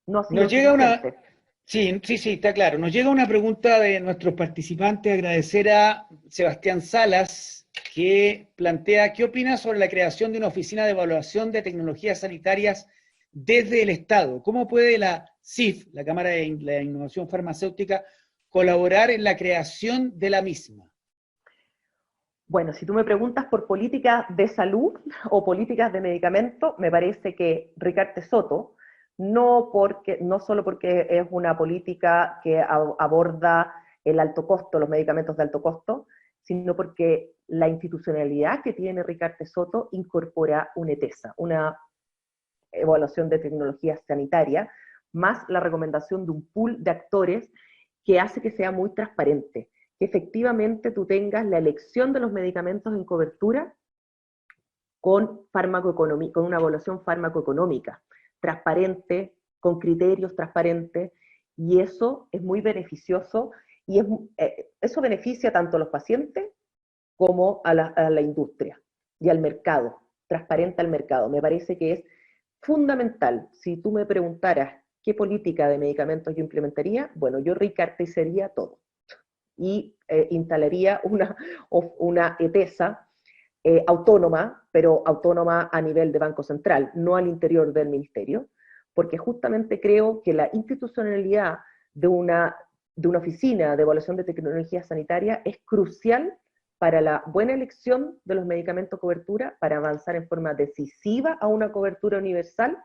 No ha sido Nos llega suficiente. sí, está claro. Nos llega una pregunta de nuestros participantes. Agradecer a Sebastián Salas, que plantea, ¿qué opina sobre la creación de una oficina de evaluación de tecnologías sanitarias desde el Estado? ¿Cómo puede la CIF, la Cámara de la Innovación Farmacéutica, colaborar en la creación de la misma? Bueno, si tú me preguntas por políticas de salud o políticas de medicamento, me parece que Ricarte Soto, no solo porque es una política que aborda el alto costo, los medicamentos de alto costo, sino porque la institucionalidad que tiene Ricarte Soto incorpora una ETESA, una evaluación de tecnología sanitaria, más la recomendación de un pool de actores que hace que sea muy transparente, que efectivamente tú tengas la elección de los medicamentos en cobertura con con una evaluación farmacoeconómica, transparente, con criterios transparentes, y eso es muy beneficioso, y eso beneficia tanto a los pacientes como a la industria y al mercado, transparente al mercado. Me parece que es fundamental. Si tú me preguntaras qué política de medicamentos yo implementaría, bueno, yo ricartizaría todo y instalaría una ETESA autónoma, pero autónoma a nivel de Banco Central, no al interior del ministerio, porque justamente creo que la institucionalidad de una oficina de evaluación de tecnología sanitaria es crucial para la buena elección de los medicamentos cobertura, para avanzar en forma decisiva a una cobertura universal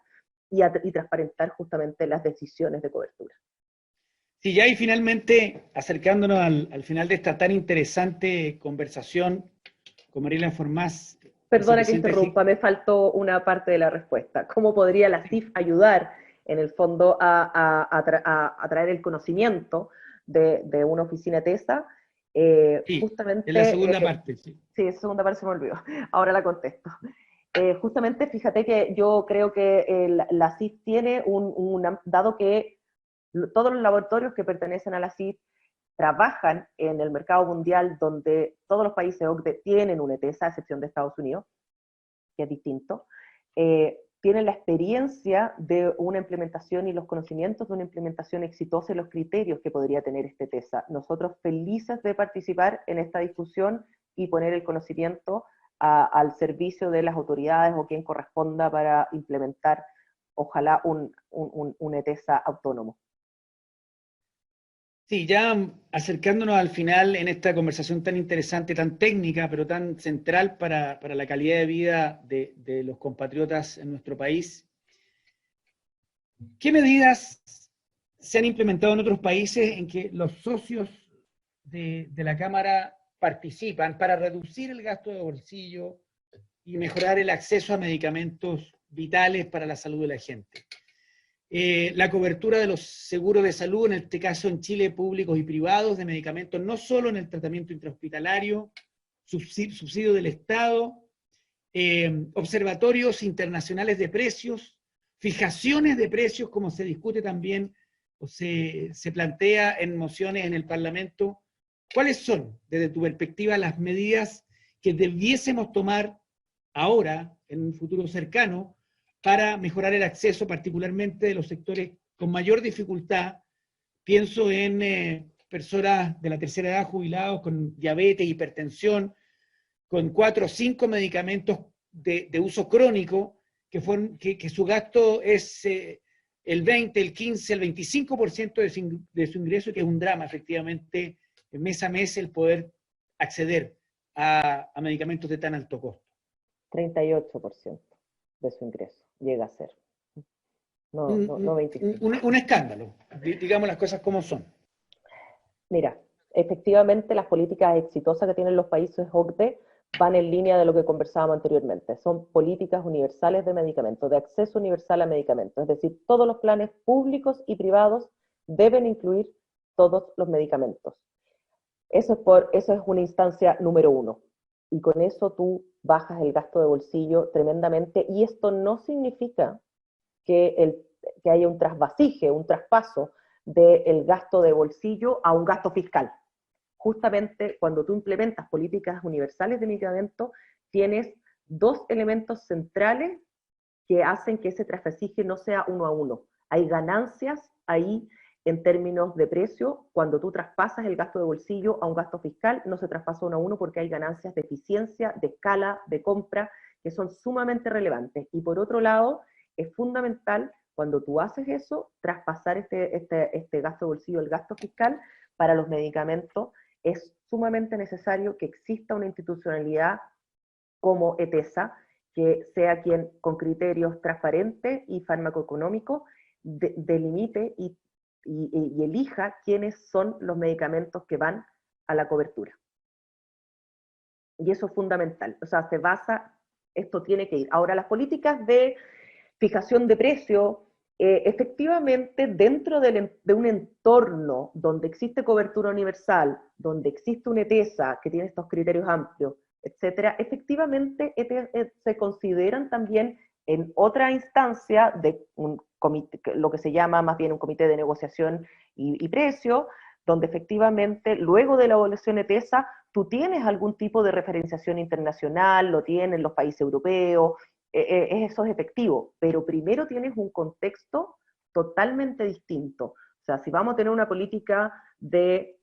y transparentar justamente las decisiones de cobertura. Sí, ya y finalmente, acercándonos al final de esta tan interesante conversación con Mariela Formás, Perdona que vicepresidente. interrumpa, me faltó una parte de la respuesta. ¿Cómo podría la CIF ayudar en el fondo a traer el conocimiento de una oficina TESA. Sí, en la Justamente, segunda parte, sí. sí, esa segunda parte se me olvidó, ahora la contesto. Justamente, fíjate que yo creo que la CIF tiene dado que todos los laboratorios que pertenecen a la CIF trabajan en el mercado mundial donde todos los países OCDE tienen una ETESA, a excepción de Estados Unidos, que es distinto, tienen la experiencia de una implementación y los conocimientos de una implementación exitosa y los criterios que podría tener este TESA. Nosotros felices de participar en esta discusión y poner el conocimiento al servicio de las autoridades o quien corresponda para implementar, ojalá, un ETESA autónomo. Sí, ya acercándonos al final en esta conversación tan interesante, tan técnica, pero tan central para la calidad de vida de los compatriotas en nuestro país, ¿qué medidas se han implementado en otros países en que los socios de la Cámara participan para reducir el gasto de bolsillo y mejorar el acceso a medicamentos vitales para la salud de la gente? La cobertura de los seguros de salud, en este caso en Chile, públicos y privados, de medicamentos, no solo en el tratamiento intrahospitalario, subsidio del Estado, observatorios internacionales de precios, fijaciones de precios, como se discute también o se plantea en mociones en el Parlamento. ¿Cuáles son, desde tu perspectiva, las medidas que debiésemos tomar ahora, en un futuro cercano, para mejorar el acceso particularmente de los sectores con mayor dificultad? Pienso en personas de la tercera edad, jubilados con diabetes, hipertensión, con 4 o 5 medicamentos de uso crónico, que su gasto es el 20, el 15, el 25% de su ingreso, que es un drama, efectivamente, mes a mes el poder acceder a medicamentos de tan alto costo. 38% de su ingreso llega a ser. No 25. Un escándalo, digamos las cosas como son. Mira, efectivamente las políticas exitosas que tienen los países OCDE van en línea de lo que conversábamos anteriormente. Son políticas universales de medicamentos, de acceso universal a medicamentos. Es decir, todos los planes públicos y privados deben incluir todos los medicamentos. Eso es una instancia número 1. Y con eso tú bajas el gasto de bolsillo tremendamente. Y esto no significa que haya un trasvasije, un traspaso del gasto de bolsillo a un gasto fiscal. Justamente cuando tú implementas políticas universales de medicamentos, tienes dos elementos centrales que hacen que ese trasvasije no sea uno a uno. Hay ganancias ahí en términos de precio. Cuando tú traspasas el gasto de bolsillo a un gasto fiscal, no se traspasa uno a uno porque hay ganancias de eficiencia, de escala, de compra, que son sumamente relevantes. Y por otro lado, es fundamental, cuando tú haces eso, traspasar este gasto de bolsillo, el gasto fiscal, para los medicamentos. Es sumamente necesario que exista una institucionalidad como ETESA, que sea quien con criterios transparentes y farmacoeconómicos delimite y elija quiénes son los medicamentos que van a la cobertura. Y eso es fundamental. O sea, esto tiene que ir. Ahora, las políticas de fijación de precio, efectivamente, dentro de un entorno donde existe cobertura universal, donde existe una ETESA que tiene estos criterios amplios, etcétera, efectivamente se consideran también en otra instancia de un comité, lo que se llama más bien un comité de negociación y precio, donde efectivamente luego de la evaluación ETESA tú tienes algún tipo de referenciación internacional, lo tienen los países europeos, eso es efectivo, pero primero tienes un contexto totalmente distinto. O sea, si vamos a tener una política de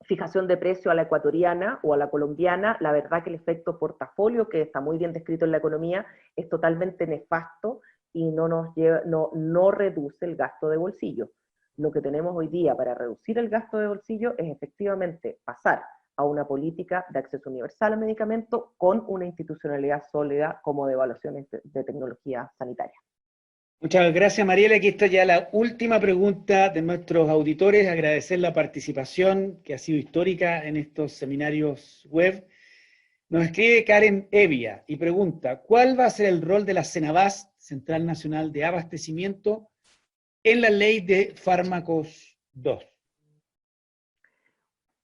fijación de precio a la ecuatoriana o a la colombiana, la verdad que el efecto portafolio, que está muy bien descrito en la economía, es totalmente nefasto y no reduce el gasto de bolsillo. Lo que tenemos hoy día para reducir el gasto de bolsillo es efectivamente pasar a una política de acceso universal a medicamentos con una institucionalidad sólida como de evaluaciones de tecnología sanitaria. Muchas gracias, Mariela. Aquí está ya la última pregunta de nuestros auditores. Agradecer la participación que ha sido histórica en estos seminarios web. Nos escribe Karen Evia y pregunta: ¿cuál va a ser el rol de la CENABAS, Central Nacional de Abastecimiento, en la ley de fármacos 2?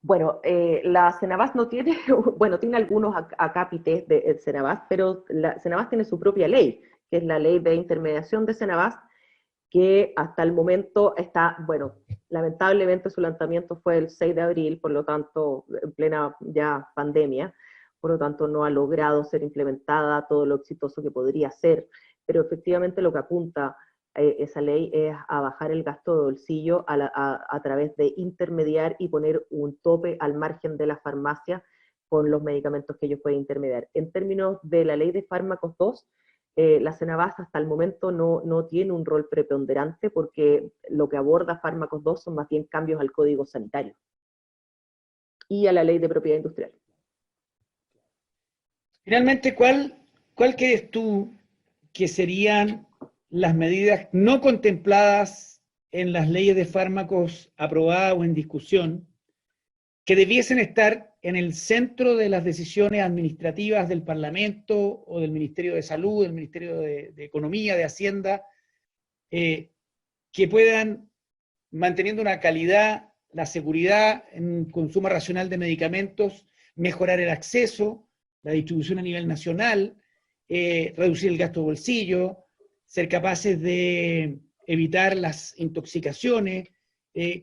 Bueno, la Cenabás no tiene, bueno, tiene algunos acápites de Cenabás, pero la Cenabás tiene su propia ley, que es la ley de intermediación de Cenabás, que hasta el momento está, bueno, lamentablemente su lanzamiento fue el 6 de abril, por lo tanto, en plena ya pandemia, por lo tanto no ha logrado ser implementada todo lo exitoso que podría ser, pero efectivamente lo que apunta esa ley es a bajar el gasto de bolsillo a través de intermediar y poner un tope al margen de la farmacia con los medicamentos que ellos pueden intermediar. En términos de la ley de fármacos 2, la Cenabás hasta el momento no tiene un rol preponderante porque lo que aborda fármacos 2 son más bien cambios al código sanitario y a la ley de propiedad industrial. Finalmente, ¿cuál crees tú que serían las medidas no contempladas en las leyes de fármacos aprobadas o en discusión que debiesen estar en el centro de las decisiones administrativas del Parlamento o del Ministerio de Salud, del Ministerio de Economía, de Hacienda, que puedan, manteniendo una calidad, la seguridad en un consumo racional de medicamentos, mejorar el acceso, la distribución a nivel nacional, reducir el gasto de bolsillo, ser capaces de evitar las intoxicaciones,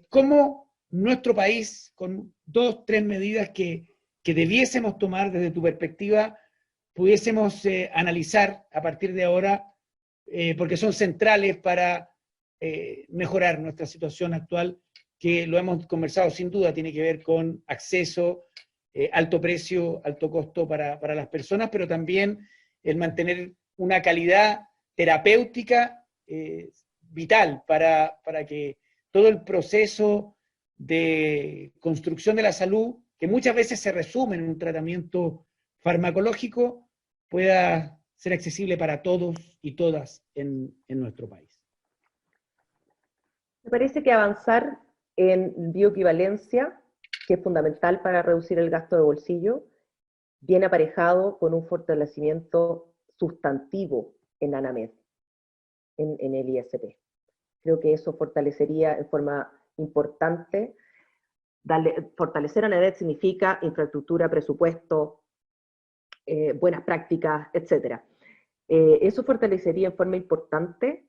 cómo nuestro país, con 2, 3 medidas que debiésemos tomar desde tu perspectiva, pudiésemos analizar a partir de ahora, porque son centrales para mejorar nuestra situación actual, que lo hemos conversado sin duda, tiene que ver con acceso, alto precio, alto costo para las personas, pero también el mantener una calidad terapéutica vital para que todo el proceso de construcción de la salud, que muchas veces se resume en un tratamiento farmacológico, pueda ser accesible para todos y todas en nuestro país. Me parece que avanzar en bioequivalencia, que es fundamental para reducir el gasto de bolsillo, viene aparejado con un fortalecimiento sustantivo en ANAMED, en el ISP. Creo que eso fortalecería en forma importante. Fortalecer ANAMED significa infraestructura, presupuesto, buenas prácticas, etc. Eso fortalecería en forma importante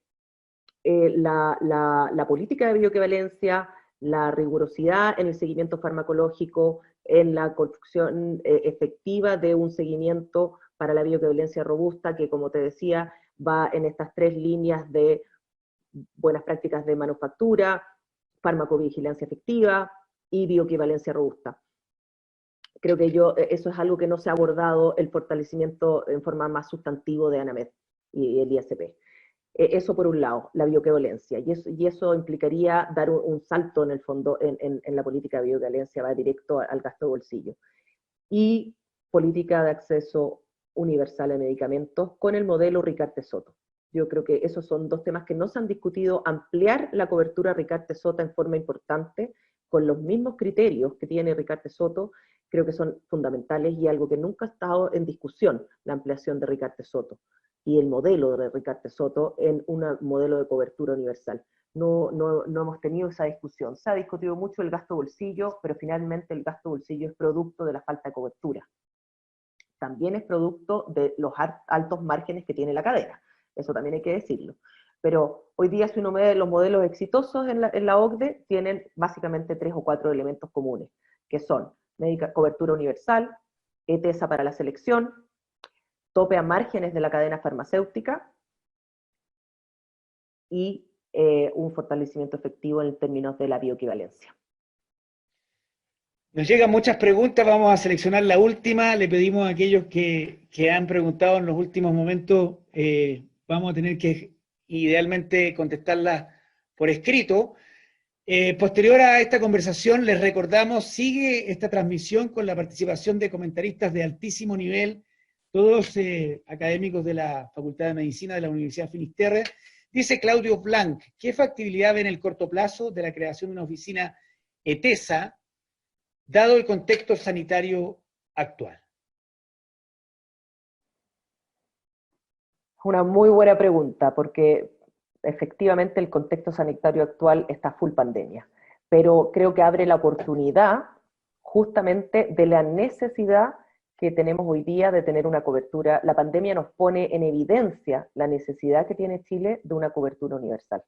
la política de bioequivalencia, la rigurosidad en el seguimiento farmacológico, en la construcción efectiva de un seguimiento para la bioequivalencia robusta, que como te decía, va en estas 3 líneas de buenas prácticas de manufactura, farmacovigilancia efectiva y bioequivalencia robusta. Creo que eso es algo que no se ha abordado, el fortalecimiento en forma más sustantivo de ANAMED y el ISP. Eso por un lado, la bioequivalencia, y eso implicaría dar un salto en el fondo en la política de bioequivalencia, va directo al gasto de bolsillo. Y política de acceso universal a medicamentos con el modelo Ricarte-Soto. Yo creo que esos son 2 temas que no se han discutido, ampliar la cobertura Ricarte-Soto en forma importante, con los mismos criterios que tiene Ricarte-Soto, creo que son fundamentales y algo que nunca ha estado en discusión, la ampliación de Ricarte-Soto y el modelo de Ricarte-Soto en un modelo de cobertura universal. No hemos tenido esa discusión. Se ha discutido mucho el gasto bolsillo, pero finalmente el gasto bolsillo es producto de la falta de cobertura. También es producto de los altos márgenes que tiene la cadena. Eso también hay que decirlo. Pero hoy día, si uno ve los modelos exitosos en la OCDE, tienen básicamente 3 o 4 elementos comunes, que son cobertura universal, ETESA para la selección, tope a márgenes de la cadena farmacéutica y un fortalecimiento efectivo en términos de la bioequivalencia. Nos llegan muchas preguntas, vamos a seleccionar la última. Le pedimos a aquellos que han preguntado en los últimos momentos, vamos a tener que idealmente contestarlas por escrito. Posterior a esta conversación, les recordamos, sigue esta transmisión con la participación de comentaristas de altísimo nivel, todos académicos de la Facultad de Medicina de la Universidad Finisterre. Dice Claudio Blanc, ¿qué factibilidad ve en el corto plazo de la creación de una oficina ETESA, dado el contexto sanitario actual? Una muy buena pregunta, porque efectivamente el contexto sanitario actual está full pandemia, pero creo que abre la oportunidad justamente de la necesidad que tenemos hoy día de tener una cobertura. La pandemia nos pone en evidencia la necesidad que tiene Chile de una cobertura universal.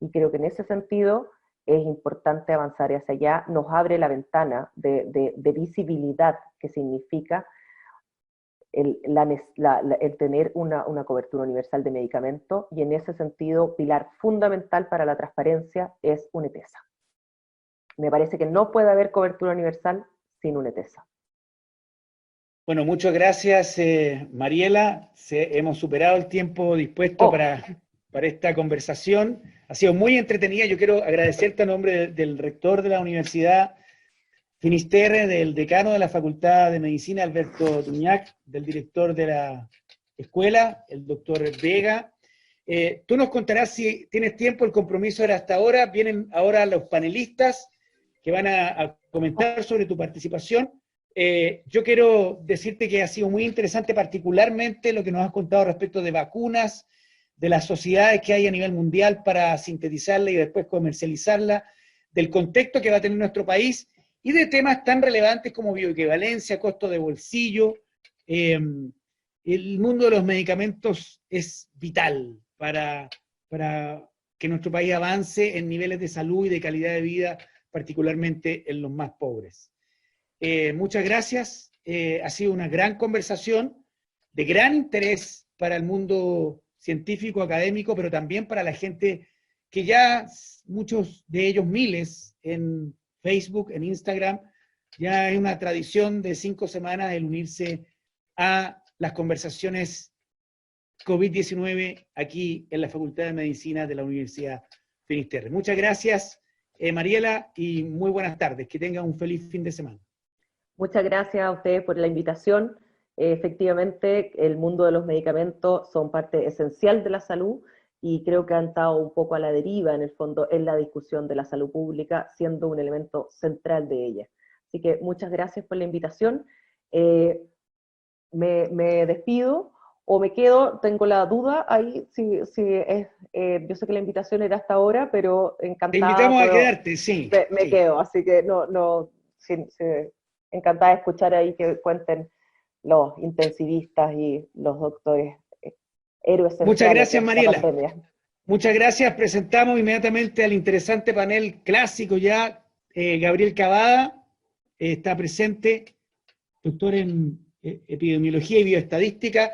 Y creo que en ese sentido es importante avanzar hacia allá, nos abre la ventana de visibilidad que significa el tener una cobertura universal de medicamentos, y en ese sentido, pilar fundamental para la transparencia es una ETESA. Me parece que no puede haber cobertura universal sin una ETESA. Bueno, muchas gracias, Mariela. Hemos superado el tiempo dispuesto para esta conversación. Ha sido muy entretenida. Yo quiero agradecerte a nombre del rector de la Universidad Finisterre, del decano de la Facultad de Medicina, Alberto Duñac, del director de la escuela, el doctor Vega. Tú nos contarás si tienes tiempo, el compromiso era hasta ahora. Vienen ahora los panelistas que van a comentar sobre tu participación. Yo quiero decirte que ha sido muy interesante particularmente lo que nos has contado respecto de vacunas, de las sociedades que hay a nivel mundial para sintetizarla y después comercializarla, del contexto que va a tener nuestro país y de temas tan relevantes como bioequivalencia, costo de bolsillo. El mundo de los medicamentos es vital para que nuestro país avance en niveles de salud y de calidad de vida, particularmente en los más pobres. Muchas gracias, ha sido una gran conversación, de gran interés para el mundo científico, académico, pero también para la gente que ya, muchos de ellos miles, en Facebook, en Instagram, ya hay una tradición de 5 semanas el unirse a las conversaciones COVID-19 aquí en la Facultad de Medicina de la Universidad Finisterre. Muchas gracias, Mariela, y muy buenas tardes. Que tengan un feliz fin de semana. Muchas gracias a ustedes por la invitación. Efectivamente, el mundo de los medicamentos son parte esencial de la salud y creo que han estado un poco a la deriva en el fondo en la discusión de la salud pública, siendo un elemento central de ella. Así que muchas gracias por la invitación. Me despido o me quedo, tengo la duda ahí, si es, yo sé que la invitación era hasta ahora, pero encantada. Te invitamos a quedarte, sí. Me quedo, así que encantada de escuchar ahí que cuenten los intensivistas y los doctores héroes centrales. Muchas gracias, Mariela. Pandemia. Muchas gracias. Presentamos inmediatamente al interesante panel clásico ya. Gabriel Cavada está presente, doctor en epidemiología y bioestadística.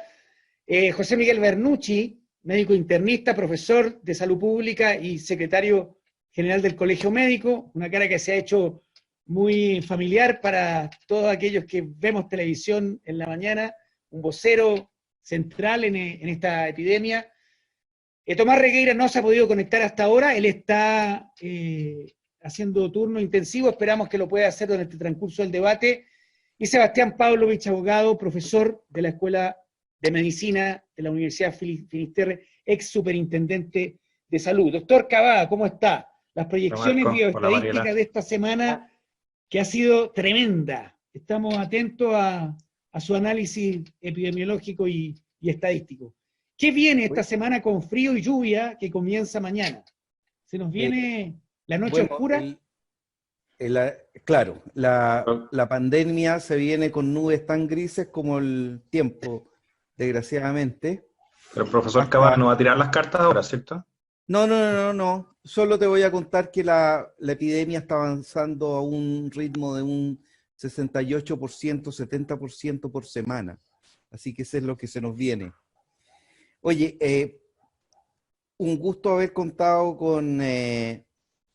José Miguel Bernucci, médico internista, profesor de salud pública y secretario general del Colegio Médico, una cara que se ha hecho muy familiar para todos aquellos que vemos televisión en la mañana, un vocero central en esta epidemia. Tomás Regueira no se ha podido conectar hasta ahora, él está haciendo turno intensivo, esperamos que lo pueda hacer durante el transcurso del debate. Y Sebastián Pavlovich, abogado, profesor de la Escuela de Medicina de la Universidad Finisterre, ex superintendente de salud. Doctor Cavada, ¿cómo está? Las proyecciones bioestadísticas de esta semana, que ha sido tremenda. Estamos atentos a su análisis epidemiológico y estadístico. ¿Qué viene esta semana con frío y lluvia que comienza mañana? ¿Se nos viene la noche oscura? Claro, la pandemia se viene con nubes tan grises como el tiempo, desgraciadamente. Pero el profesor Cavada no va a tirar las cartas ahora, ¿cierto? No. Solo te voy a contar que la epidemia está avanzando a un ritmo de un 68%, 70% por semana. Así que eso es lo que se nos viene. Oye, un gusto haber contado con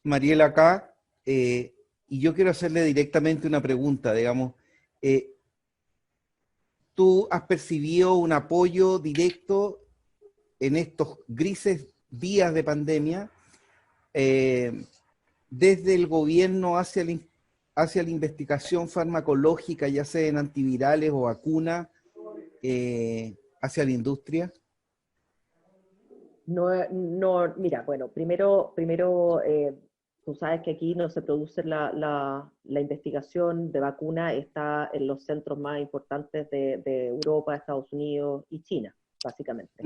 Mariela acá. Y yo quiero hacerle directamente una pregunta, digamos. ¿Tú has percibido un apoyo directo en estos grises días de pandemia desde el gobierno hacia la investigación farmacológica, ya sea en antivirales o vacunas, hacia la industria? Mira, bueno, primero tú sabes que aquí no se produce la investigación de vacuna, está en los centros más importantes de Europa, Estados Unidos y China, básicamente.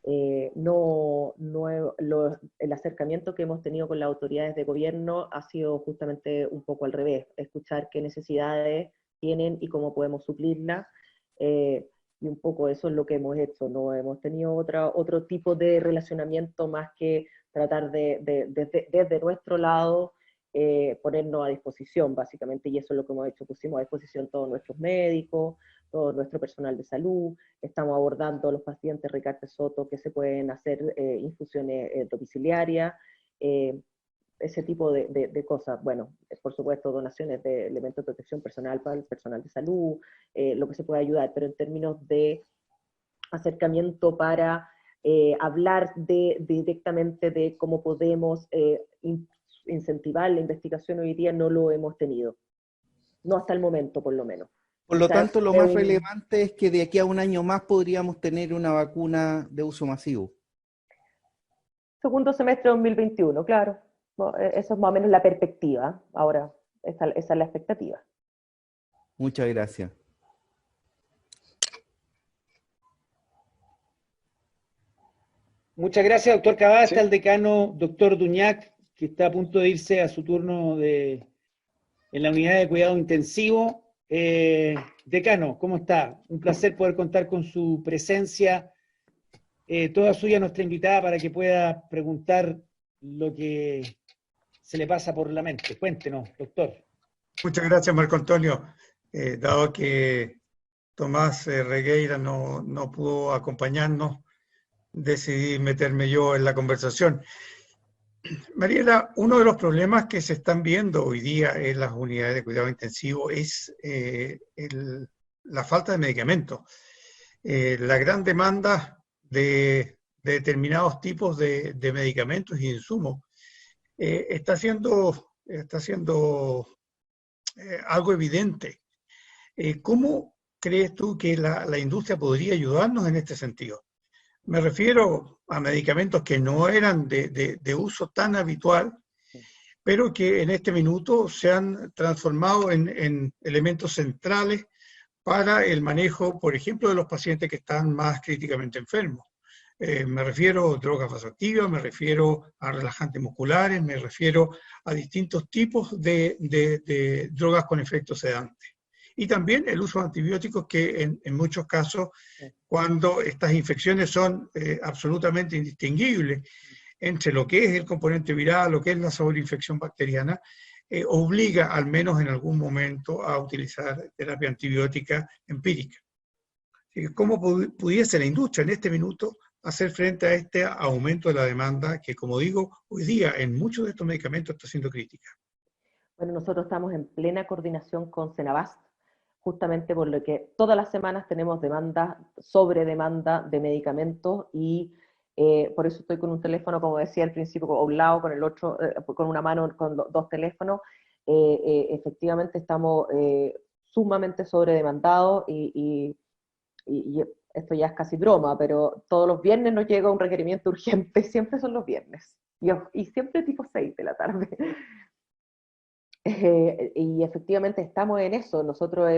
El acercamiento que hemos tenido con las autoridades de gobierno ha sido justamente un poco al revés, escuchar qué necesidades tienen y cómo podemos suplirlas, y un poco eso es lo que hemos hecho, no hemos tenido otro tipo de relacionamiento más que tratar desde nuestro lado ponernos a disposición, básicamente, y eso es lo que hemos hecho, pusimos a disposición todos nuestros médicos, todo nuestro personal de salud, estamos abordando a los pacientes Ricardo Soto que se pueden hacer infusiones domiciliarias, ese tipo de cosas. Bueno, por supuesto, donaciones de elementos de protección personal para el personal de salud, lo que se puede ayudar, pero en términos de acercamiento para hablar directamente de cómo podemos incentivar la investigación hoy día, no lo hemos tenido. No hasta el momento, por lo menos. Por lo Quizás tanto, lo más relevante es que de aquí a un año más podríamos tener una vacuna de uso masivo. Segundo semestre de 2021, claro. Eso es más o menos la perspectiva. Ahora, esa es la expectativa. Muchas gracias. Muchas gracias, doctor Cabá. Sí. Está el decano, doctor Duñac, que está a punto de irse a su turno en la unidad de cuidado intensivo. Decano, ¿cómo está? Un placer poder contar con su presencia. Toda suya nuestra invitada para que pueda preguntar lo que se le pasa por la mente. Cuéntenos, doctor. Muchas gracias, Marco Antonio. Dado que Tomás Regueira no pudo acompañarnos, decidí meterme yo en la conversación. Mariela, uno de los problemas que se están viendo hoy día en las unidades de cuidado intensivo es la falta de medicamentos. La gran demanda de determinados tipos de medicamentos y insumos está siendo algo evidente. ¿Cómo crees tú que la industria podría ayudarnos en este sentido? Me refiero a medicamentos que no eran de uso tan habitual, pero que en este minuto se han transformado en elementos centrales para el manejo, por ejemplo, de los pacientes que están más críticamente enfermos. Me refiero a drogas vasoactivas, me refiero a relajantes musculares, me refiero a distintos tipos de drogas con efectos sedantes. Y también el uso de antibióticos que en muchos casos, cuando estas infecciones son absolutamente indistinguibles entre lo que es el componente viral, lo que es la sobreinfección bacteriana, obliga al menos en algún momento a utilizar terapia antibiótica empírica. ¿Cómo pudiese la industria en este minuto hacer frente a este aumento de la demanda que, como digo, hoy día en muchos de estos medicamentos está siendo crítica? Bueno, nosotros estamos en plena coordinación con Senabast, justamente por lo que todas las semanas tenemos sobre demanda de medicamentos y por eso estoy con un teléfono, como decía al principio, a un lado, con el otro, con una mano, con dos teléfonos. Efectivamente estamos sumamente sobredemandados y esto ya es casi broma, pero todos los viernes nos llega un requerimiento urgente, siempre son los viernes, y siempre tipo 6 de la tarde. Y efectivamente estamos en eso. Nosotros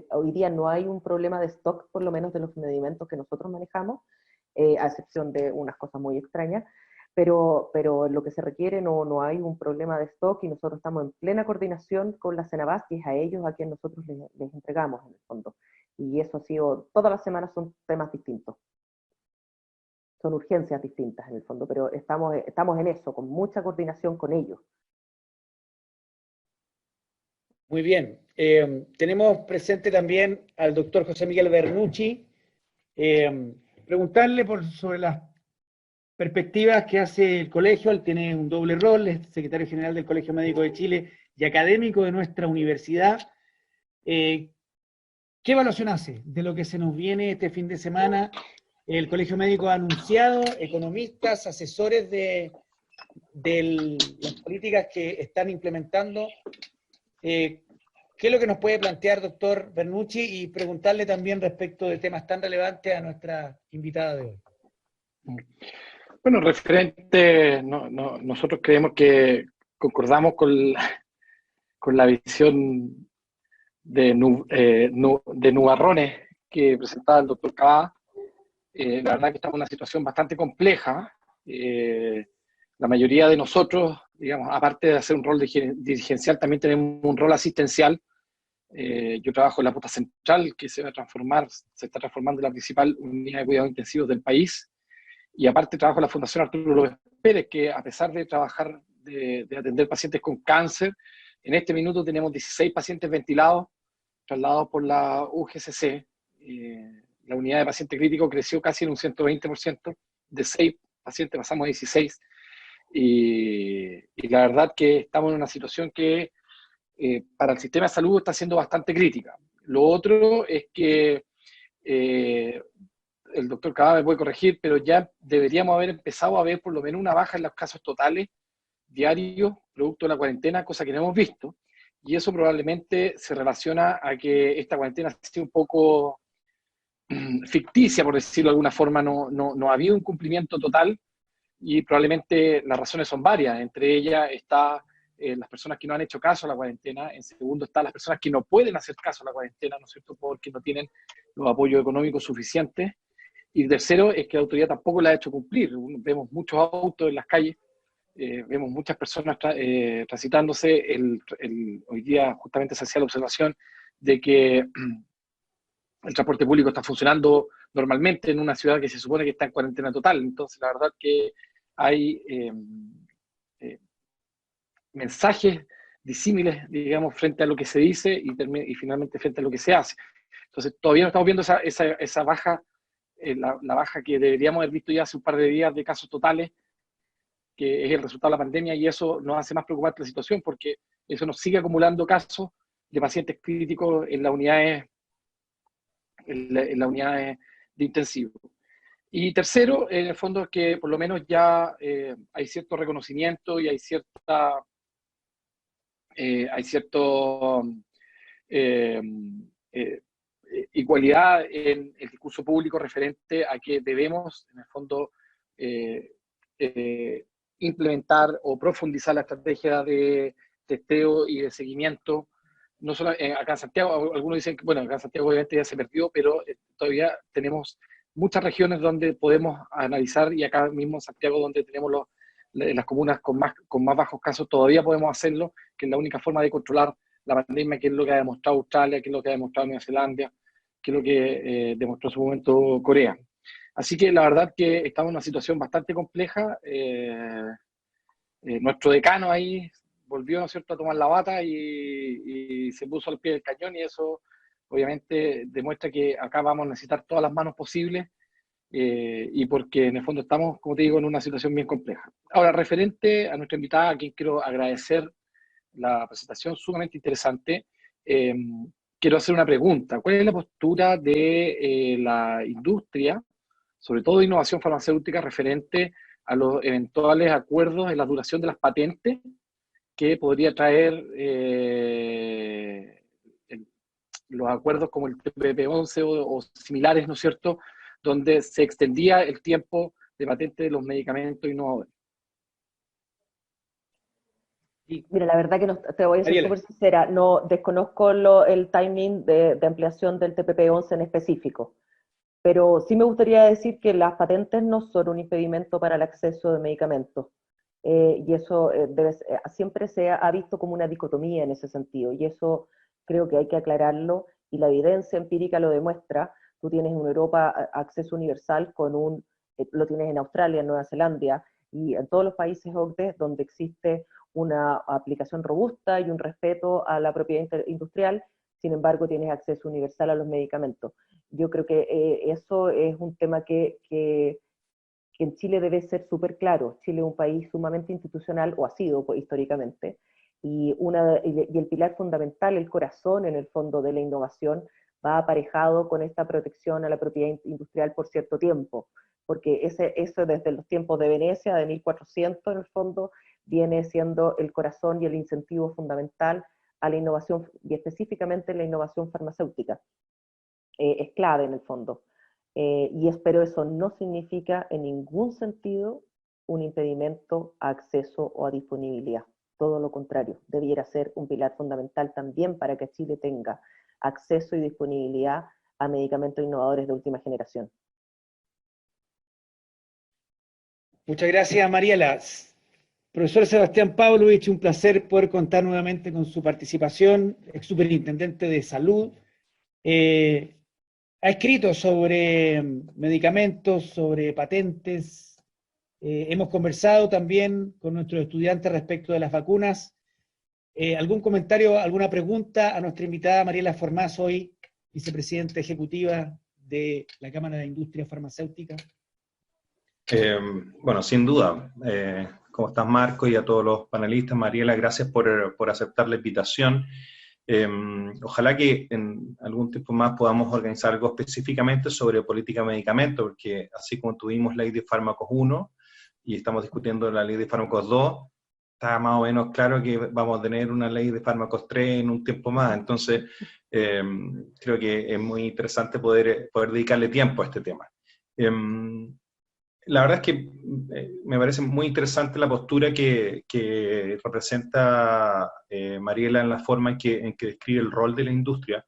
hoy día no hay un problema de stock, por lo menos de los medicamentos que nosotros manejamos, a excepción de unas cosas muy extrañas, pero lo que se requiere no hay un problema de stock, y nosotros estamos en plena coordinación con la Senabast, y es a ellos a quien nosotros les entregamos en el fondo. Y eso ha sido, todas las semanas son temas distintos. Son urgencias distintas en el fondo, pero estamos en eso, con mucha coordinación con ellos. Muy bien. Tenemos presente también al doctor José Miguel Bernucci. Preguntarle sobre las perspectivas que hace el colegio. Él tiene un doble rol, es secretario general del Colegio Médico de Chile y académico de nuestra universidad. ¿Qué evaluación hace de lo que se nos viene este fin de semana? El Colegio Médico ha anunciado economistas, asesores de las políticas que están implementando. ¿Qué es lo que nos puede plantear, doctor Bernucci? Y preguntarle también respecto de temas tan relevantes a nuestra invitada de hoy. Bueno, nosotros creemos que concordamos con la visión de nubarrones que presentaba el doctor Cabá. La verdad que estamos en una situación bastante compleja. La mayoría de nosotros, digamos, aparte de hacer un rol dirigencial, también tenemos un rol asistencial. Yo trabajo en la Posta Central, que se está transformando en la principal unidad de cuidados intensivos del país. Y aparte trabajo en la Fundación Arturo López Pérez, que a pesar de trabajar, de atender pacientes con cáncer, en este minuto tenemos 16 pacientes ventilados, trasladados por la UGCC. La unidad de paciente crítico creció casi en un 120%, de 6 pacientes pasamos a 16, y la verdad que estamos en una situación que para el sistema de salud está siendo bastante crítica. Lo otro es que el doctor Cavada me puede corregir, pero ya deberíamos haber empezado a ver por lo menos una baja en los casos totales diarios, producto de la cuarentena, cosa que no hemos visto, y eso probablemente se relaciona a que esta cuarentena ha sido un poco ficticia, por decirlo de alguna forma, no ha habido un cumplimiento total, y probablemente las razones son varias. Entre ellas está las personas que no han hecho caso a la cuarentena. En segundo está las personas que no pueden hacer caso a la cuarentena, ¿no es cierto?, porque no tienen los apoyos económicos suficientes. Y tercero es que la autoridad tampoco la ha hecho cumplir. Vemos muchos autos en las calles, vemos muchas personas transitándose. Hoy día justamente se hacía la observación de que el transporte público está funcionando normalmente en una ciudad que se supone que está en cuarentena total. Entonces, la verdad que hay mensajes disímiles, digamos, frente a lo que se dice y finalmente frente a lo que se hace. Entonces, todavía no estamos viendo esa baja, la baja que deberíamos haber visto ya hace un par de días de casos totales, que es el resultado de la pandemia, y eso nos hace más preocupante la situación, porque eso nos sigue acumulando casos de pacientes críticos en las unidades de intensivo. Y tercero, en el fondo, es que por lo menos ya hay cierto reconocimiento y hay cierta igualdad en el discurso público referente a que debemos, en el fondo, implementar o profundizar la estrategia de testeo y de seguimiento. No solo acá en Santiago, algunos dicen que, bueno, acá en Santiago obviamente ya se perdió, pero todavía tenemos muchas regiones donde podemos analizar, y acá mismo en Santiago, donde tenemos las comunas con más bajos casos, todavía podemos hacerlo, que es la única forma de controlar la pandemia, que es lo que ha demostrado Australia, que es lo que ha demostrado Nueva Zelanda, que es lo que demostró en su momento Corea. Así que la verdad que estamos en una situación bastante compleja. Nuestro decano ahí volvió, ¿no es cierto?, a tomar la bata y se puso al pie del cañón, y eso obviamente demuestra que acá vamos a necesitar todas las manos posibles, y porque en el fondo estamos, como te digo, en una situación bien compleja. Ahora, referente a nuestra invitada, a quien quiero agradecer la presentación sumamente interesante, quiero hacer una pregunta. ¿Cuál es la postura de la industria, sobre todo de innovación farmacéutica, referente a los eventuales acuerdos en la duración de las patentes que podría traer los acuerdos como el TPP-11 o similares, ¿no es cierto?, donde se extendía el tiempo de patente de los medicamentos innovadores? Mira, la verdad que no, te voy a ser Ariela. súper sincera, no desconozco el timing de ampliación del TPP-11 en específico, pero sí me gustaría decir que las patentes no son un impedimento para el acceso de medicamentos, y eso siempre se ha visto como una dicotomía en ese sentido, y eso creo que hay que aclararlo, y la evidencia empírica lo demuestra. Tú tienes en Europa acceso universal lo tienes en Australia, en Nueva Zelanda, y en todos los países OCDE donde existe una aplicación robusta y un respeto a la propiedad industrial. Sin embargo, tienes acceso universal a los medicamentos. Yo creo que eso es un tema que en Chile debe ser súper claro. Chile es un país sumamente institucional, o ha sido históricamente, y el pilar fundamental, el corazón en el fondo de la innovación, va aparejado con esta protección a la propiedad industrial por cierto tiempo, porque eso desde los tiempos de Venecia, de 1400 en el fondo, viene siendo el corazón y el incentivo fundamental a la innovación, y específicamente la innovación farmacéutica. Es clave en el fondo. Pero eso no significa en ningún sentido un impedimento a acceso o a disponibilidad. Todo lo contrario, debiera ser un pilar fundamental también para que Chile tenga acceso y disponibilidad a medicamentos innovadores de última generación. Muchas gracias, Mariela. Profesor Sebastián Pavlovich, un placer poder contar nuevamente con su participación, ex superintendente de salud. Ha escrito sobre medicamentos, sobre patentes. Hemos conversado también con nuestros estudiantes respecto de las vacunas. ¿Algún comentario, alguna pregunta a nuestra invitada Mariela Formaz, hoy vicepresidenta ejecutiva de la Cámara de Industria Farmacéutica? Bueno, sin duda. ¿Cómo estás, Marco? Y a todos los panelistas, Mariela, gracias por aceptar la invitación. Ojalá que en algún tiempo más podamos organizar algo específicamente sobre política de medicamentos, porque así como tuvimos ley de fármacos 1 y estamos discutiendo la ley de fármacos 2, está más o menos claro que vamos a tener una ley de fármacos 3 en un tiempo más. Entonces, creo que es muy interesante poder dedicarle tiempo a este tema. La verdad es que me parece muy interesante la postura que representa Mariela en la forma en que describe el rol de la industria.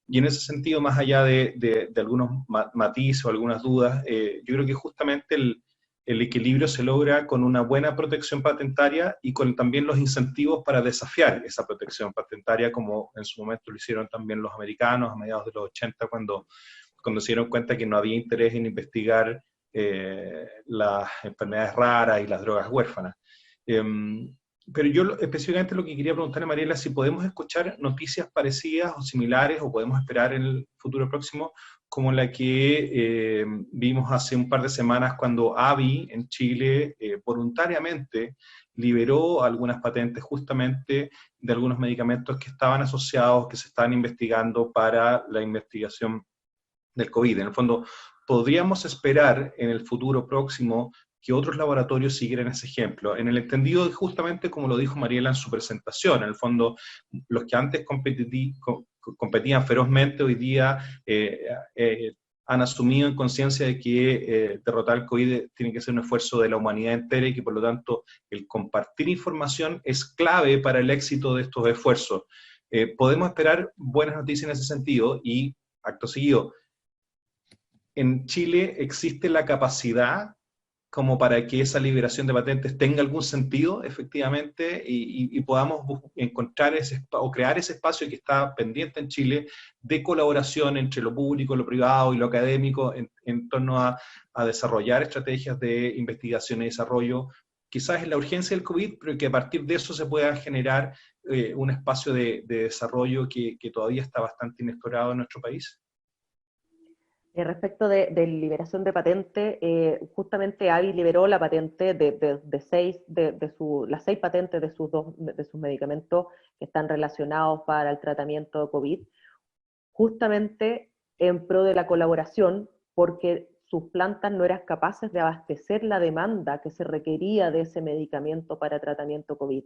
Y en ese sentido, más allá de algunos matices o algunas dudas, yo creo que justamente el equilibrio se logra con una buena protección patentaria y con también los incentivos para desafiar esa protección patentaria, como en su momento lo hicieron también los americanos a mediados de los 80, cuando se dieron cuenta que no había interés en investigar las enfermedades raras y las drogas huérfanas. Pero yo específicamente lo que quería preguntarle a Mariela es si podemos escuchar noticias parecidas o similares, o podemos esperar en el futuro próximo, como la que vimos hace un par de semanas cuando AVI en Chile voluntariamente liberó algunas patentes justamente de algunos medicamentos que estaban asociados, que se estaban investigando para la investigación del COVID. En el fondo, podríamos esperar en el futuro próximo que otros laboratorios siguieran ese ejemplo, en el entendido de justamente como lo dijo Mariela en su presentación. En el fondo, los que antes competían ferozmente, hoy día han asumido en conciencia de que derrotar el COVID tiene que ser un esfuerzo de la humanidad entera, y que por lo tanto el compartir información es clave para el éxito de estos esfuerzos. Podemos esperar buenas noticias en ese sentido. Y acto seguido, ¿en Chile existe la capacidad como para que esa liberación de patentes tenga algún sentido, efectivamente, y podamos encontrar o crear ese espacio que está pendiente en Chile de colaboración entre lo público, lo privado y lo académico en torno a desarrollar estrategias de investigación y desarrollo? Quizás es la urgencia del COVID, pero que a partir de eso se pueda generar un espacio de desarrollo que todavía está bastante inexplorado en nuestro país. Respecto de liberación de patente, justamente AVI liberó la patente las 6 patentes de sus medicamentos que están relacionados para el tratamiento de COVID, justamente en pro de la colaboración, porque sus plantas no eran capaces de abastecer la demanda que se requería de ese medicamento para tratamiento COVID.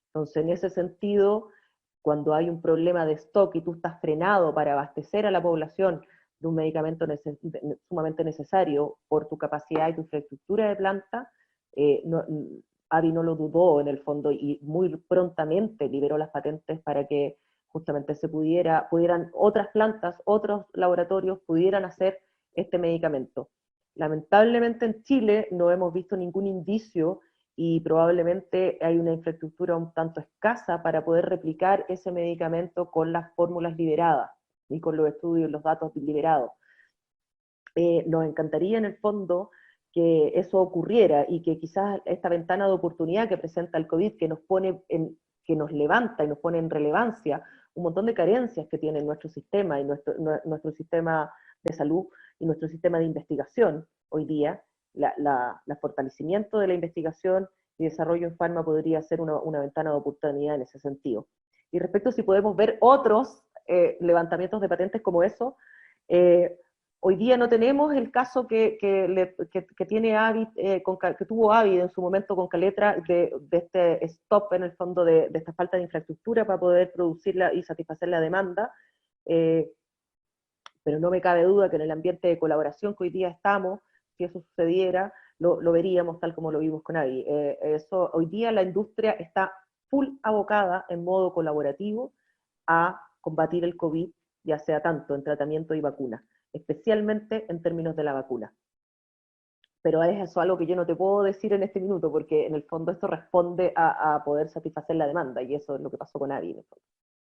Entonces, en ese sentido, cuando hay un problema de stock y tú estás frenado para abastecer a la población de un medicamento sumamente necesario por tu capacidad y tu infraestructura de planta, AVI no lo dudó en el fondo y muy prontamente liberó las patentes para que justamente pudieran otras plantas, otros laboratorios pudieran hacer este medicamento. Lamentablemente en Chile no hemos visto ningún indicio, y probablemente hay una infraestructura un tanto escasa para poder replicar ese medicamento con las fórmulas liberadas y con los estudios, los datos liberados. Nos encantaría en el fondo que eso ocurriera, y que quizás esta ventana de oportunidad que presenta el COVID, que nos levanta y nos pone en relevancia un montón de carencias que tiene nuestro sistema y nuestro sistema de salud y nuestro sistema de investigación hoy día. El fortalecimiento de la investigación y desarrollo en farma podría ser una ventana de oportunidad en ese sentido. Y respecto a si podemos ver otros levantamientos de patentes como eso, hoy día no tenemos el caso que tiene AVI, que tuvo AVI en su momento con Caletra, de este stop en el fondo de esta falta de infraestructura para poder producirla y satisfacer la demanda. Pero no me cabe duda que en el ambiente de colaboración que hoy día estamos, si eso sucediera, lo veríamos tal como lo vimos con AVI. Hoy día la industria está full abocada en modo colaborativo a combatir el COVID, ya sea tanto en tratamiento y vacuna, especialmente en términos de la vacuna. pero es eso algo que yo no te puedo decir en este minuto, porque en el fondo esto responde a poder satisfacer la demanda, y eso es lo que pasó con AVI. En el fondo.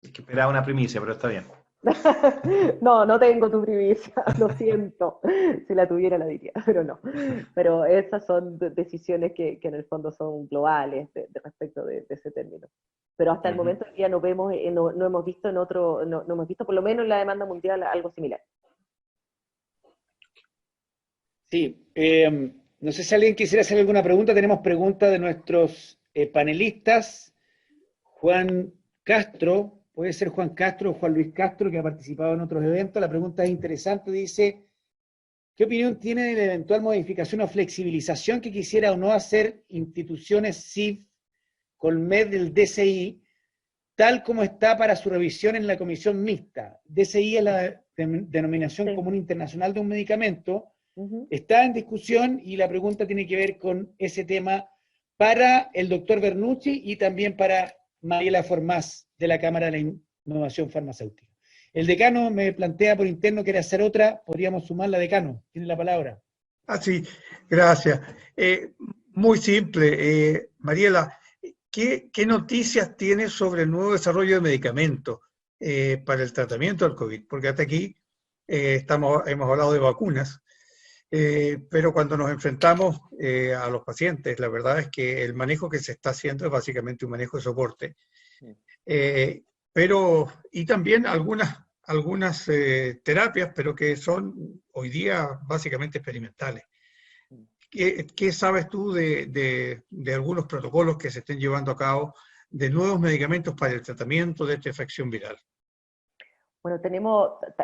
Es que esperaba una primicia, pero está bien. No, no tengo tu primicia, lo siento. Si la tuviera la diría, pero no. Pero esas son decisiones que en el fondo son globales respecto de ese término. Pero hasta el momento ya no vemos, no hemos visto en otro, no hemos visto por lo menos en la demanda mundial algo similar. Sí, no sé si alguien quisiera hacer alguna pregunta. Tenemos preguntas de nuestros panelistas. Juan Castro, puede ser Juan Castro o Juan Luis Castro, que ha participado en otros eventos. La pregunta es interesante, dice, ¿qué opinión tiene de la eventual modificación o flexibilización que quisiera o no hacer instituciones CIF con MED del DCI, tal como está para su revisión en la comisión mixta? DCI es la denominación común internacional de un medicamento. Está en discusión y la pregunta tiene que ver con ese tema para el doctor Bernucci y también para Mariela Formás de la Cámara de la Innovación Farmacéutica. El decano me plantea por interno, quiere hacer otra, podríamos sumarla, decano, tiene la palabra. Sí, gracias. Muy simple, Mariela, ¿qué noticias tienes sobre el nuevo desarrollo de medicamentos para el tratamiento del COVID? Porque hasta aquí hemos hablado de vacunas. Pero cuando nos enfrentamos a los pacientes, la verdad es que el manejo que se está haciendo es básicamente un manejo de soporte. Y también algunas terapias, pero que son hoy día básicamente experimentales. ¿Qué sabes tú de algunos protocolos que se estén llevando a cabo de nuevos medicamentos para el tratamiento de esta infección viral? Bueno,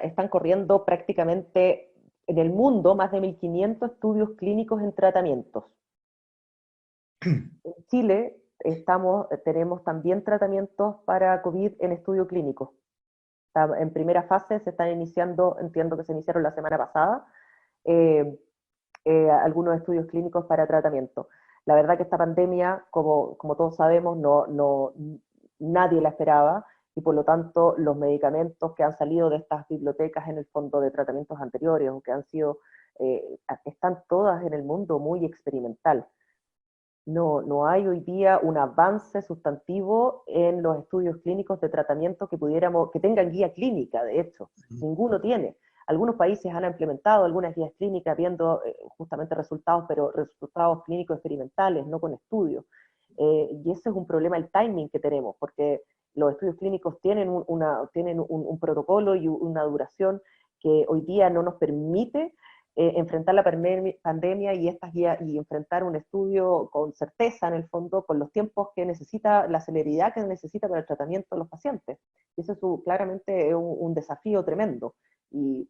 están corriendo prácticamente en el mundo más de 1.500 estudios clínicos en tratamientos. En Chile tenemos también tratamientos para COVID en estudio clínico. En primera fase se están iniciando, entiendo que se iniciaron la semana pasada, algunos estudios clínicos para tratamiento. La verdad que esta pandemia, como todos sabemos, nadie la esperaba, y por lo tanto los medicamentos que han salido de estas bibliotecas en el fondo de tratamientos anteriores o que han sido, están todas en el mundo muy experimental. No hay hoy día un avance sustantivo en los estudios clínicos de tratamiento que tengan guía clínica, de hecho, ninguno tiene. Algunos países han implementado algunas guías clínicas viendo justamente resultados, pero resultados clínicos experimentales, no con estudios. Y ese es un problema, el timing que tenemos, porque los estudios clínicos tienen un protocolo y una duración que hoy día no nos permite enfrentar la pandemia y estas guías, y enfrentar un estudio con certeza, en el fondo, con los tiempos que necesita, la celeridad que necesita para el tratamiento de los pacientes. Y eso claramente es un desafío tremendo. Y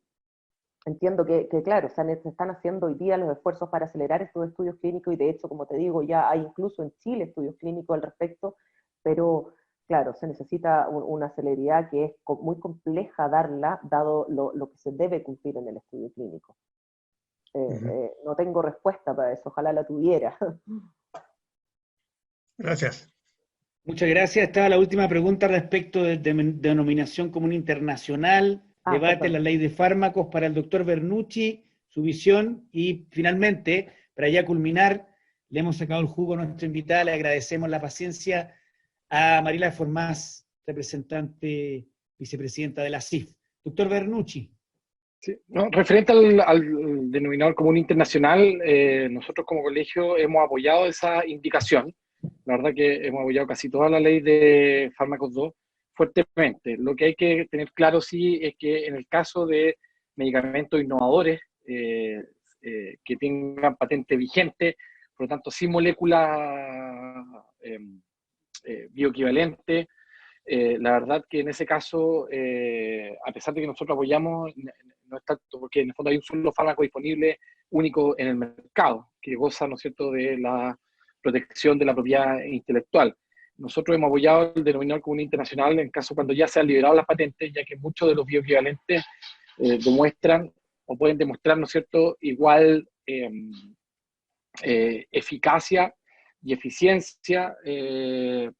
entiendo que claro, se están haciendo hoy día los esfuerzos para acelerar estos estudios clínicos, y de hecho, como te digo, ya hay incluso en Chile estudios clínicos al respecto, pero claro, se necesita una celeridad que es muy compleja darla, dado lo que se debe cumplir en el estudio clínico. No tengo respuesta para eso, ojalá la tuviera. Gracias. Muchas gracias. Estaba la última pregunta respecto de denominación común internacional, debate en la ley de fármacos para el doctor Bernucci, su visión, y finalmente, para ya culminar, le hemos sacado el jugo a nuestra invitada, le agradecemos la paciencia a Mariela Formás, representante vicepresidenta de la CIF. Doctor Bernucci. Sí, no, referente al denominador común internacional, nosotros como colegio hemos apoyado esa indicación. La verdad que hemos apoyado casi toda la ley de fármacos 2 fuertemente. Lo que hay que tener claro sí es que en el caso de medicamentos innovadores que tengan patente vigente, por lo tanto sin molécula bioequivalente, la verdad que en ese caso, a pesar de que nosotros apoyamos, no es tanto, porque en el fondo hay un solo fármaco disponible único en el mercado, que goza, ¿no es cierto?, de la protección de la propiedad intelectual. Nosotros hemos apoyado el denominador común internacional en caso cuando ya se han liberado las patentes, ya que muchos de los bioequivalentes demuestran o pueden demostrar, ¿no es cierto?, igual eficacia y eficiencia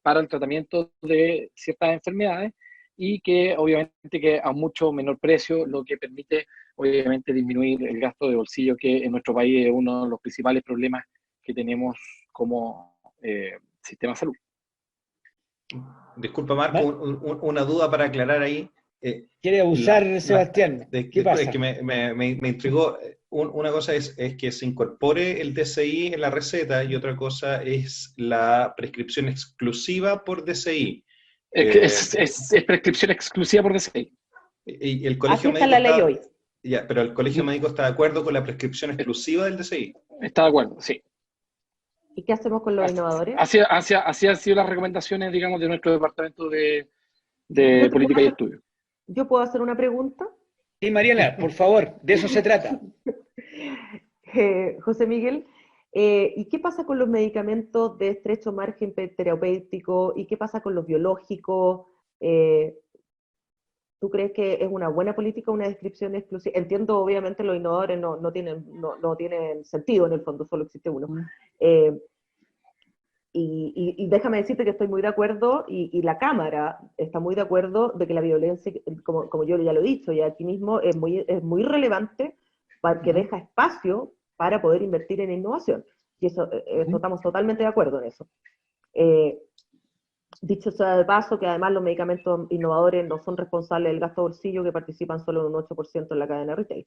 para el tratamiento de ciertas enfermedades, y que obviamente que a mucho menor precio, lo que permite obviamente disminuir el gasto de bolsillo, que en nuestro país es uno de los principales problemas que tenemos como sistema de salud. Disculpa, Marco, una duda para aclarar ahí. ¿Quiere abusar, Sebastián? ¿Qué pasa? Es que me intrigó. Una cosa es que se incorpore el DCI en la receta y otra cosa es la prescripción exclusiva por DCI. Es prescripción exclusiva por DCI. Y el colegio Así está médico la ley hoy. Ya, pero el colegio médico está de acuerdo con la prescripción exclusiva del DCI. Está de acuerdo, sí. ¿Y qué hacemos con los innovadores? Así han sido las recomendaciones, digamos, de nuestro departamento de política y estudio. ¿Yo puedo hacer una pregunta? Sí, Mariela, por favor, de eso se trata. José Miguel, ¿y qué pasa con los medicamentos de estrecho margen terapéutico? ¿Y qué pasa con los biológicos? ¿Tú crees que es una buena política una descripción exclusiva? Entiendo, obviamente, los innovadores no tienen sentido en el fondo, solo existe uno. Y déjame decirte que estoy muy de acuerdo, y la Cámara está muy de acuerdo de que la violencia, como yo ya lo he dicho, y aquí mismo es muy relevante, porque deja espacio para poder invertir en innovación. Y eso estamos totalmente de acuerdo en eso. Dicho sea de paso, que además los medicamentos innovadores no son responsables del gasto de bolsillo, que participan solo en un 8% en la cadena retail.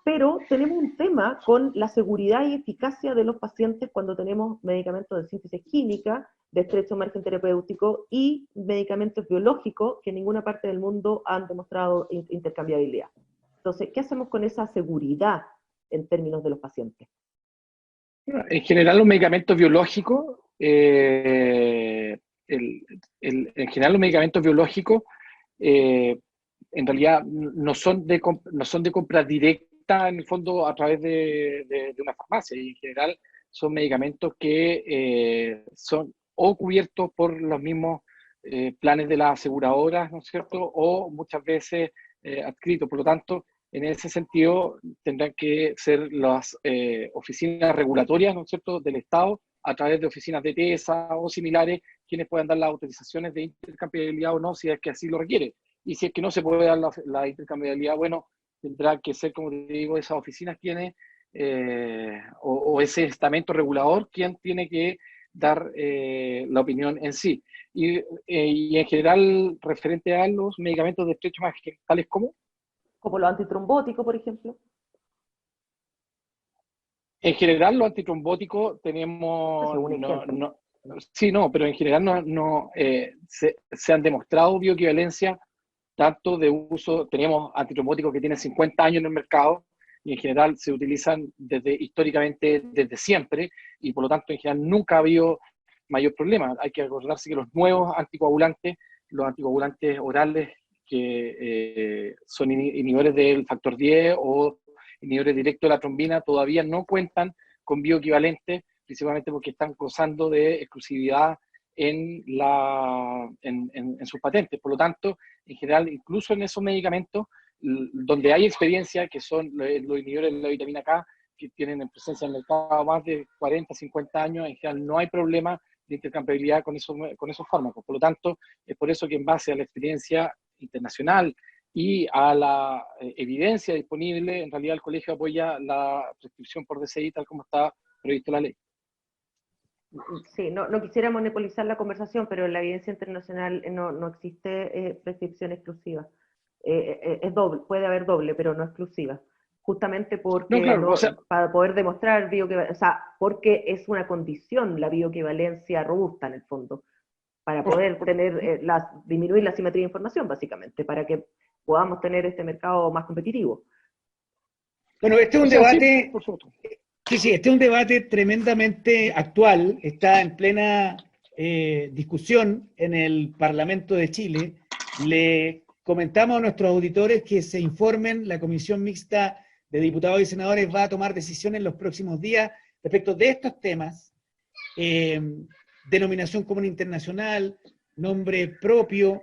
Pero tenemos un tema con la seguridad y eficacia de los pacientes cuando tenemos medicamentos de síntesis química, de estrecho margen terapéutico y medicamentos biológicos que en ninguna parte del mundo han demostrado intercambiabilidad. Entonces, ¿qué hacemos con esa seguridad en términos de los pacientes? En general, los medicamentos biológicos, en realidad no son de compra directa en el fondo a través de una farmacia, y en general son medicamentos que son o cubiertos por los mismos planes de las aseguradoras, ¿no es cierto?, o muchas veces adscritos. Por lo tanto, en ese sentido tendrán que ser las oficinas regulatorias, ¿no es cierto?, del Estado, a través de oficinas de TESA o similares, quienes puedan dar las autorizaciones de intercambiabilidad o no, si es que así lo requiere. Y si es que no se puede dar la intercambiabilidad, bueno, tendrá que ser, como te digo, esas oficinas quienes, o ese estamento regulador, quien tiene que dar la opinión en sí. Y en general, referente a los medicamentos de estrecho margen, tales como los antitrombóticos, por ejemplo. En general, los antitrombóticos tenemos... pero en general se han demostrado bioequivalencia tanto de uso. Tenemos antitrombóticos que tienen 50 años en el mercado y en general se utilizan históricamente desde siempre, y por lo tanto en general nunca ha habido mayor problema. Hay que acordarse que los nuevos anticoagulantes, los anticoagulantes orales que son inhibidores del factor 10 o inhibidores directos de la trombina, todavía no cuentan con bioequivalentes, principalmente porque están gozando de exclusividad en sus patentes. Por lo tanto, en general, incluso en esos medicamentos donde hay experiencia, que son los inhibidores de la vitamina K, que tienen en presencia en el mercado más de 40, 50 años, en general no hay problema de intercambiabilidad con esos fármacos. Por lo tanto, es por eso que en base a la experiencia internacional y a la evidencia disponible, en realidad el colegio apoya la prescripción por DCI tal como está previsto la ley. Sí, no quisiera monopolizar la conversación, pero en la evidencia internacional no existe prescripción exclusiva. Es doble, puede haber doble, pero no exclusiva. Justamente porque para poder demostrar porque es una condición la bioequivalencia robusta en el fondo, para poder tener disminuir la asimetría de información, básicamente, para que podamos tener este mercado más competitivo. Bueno, este es un debate... Sí, este es un debate tremendamente actual, está en plena discusión en el Parlamento de Chile. Le comentamos a nuestros auditores que se informen, la Comisión Mixta de Diputados y Senadores va a tomar decisiones en los próximos días respecto de estos temas, denominación común internacional, nombre propio,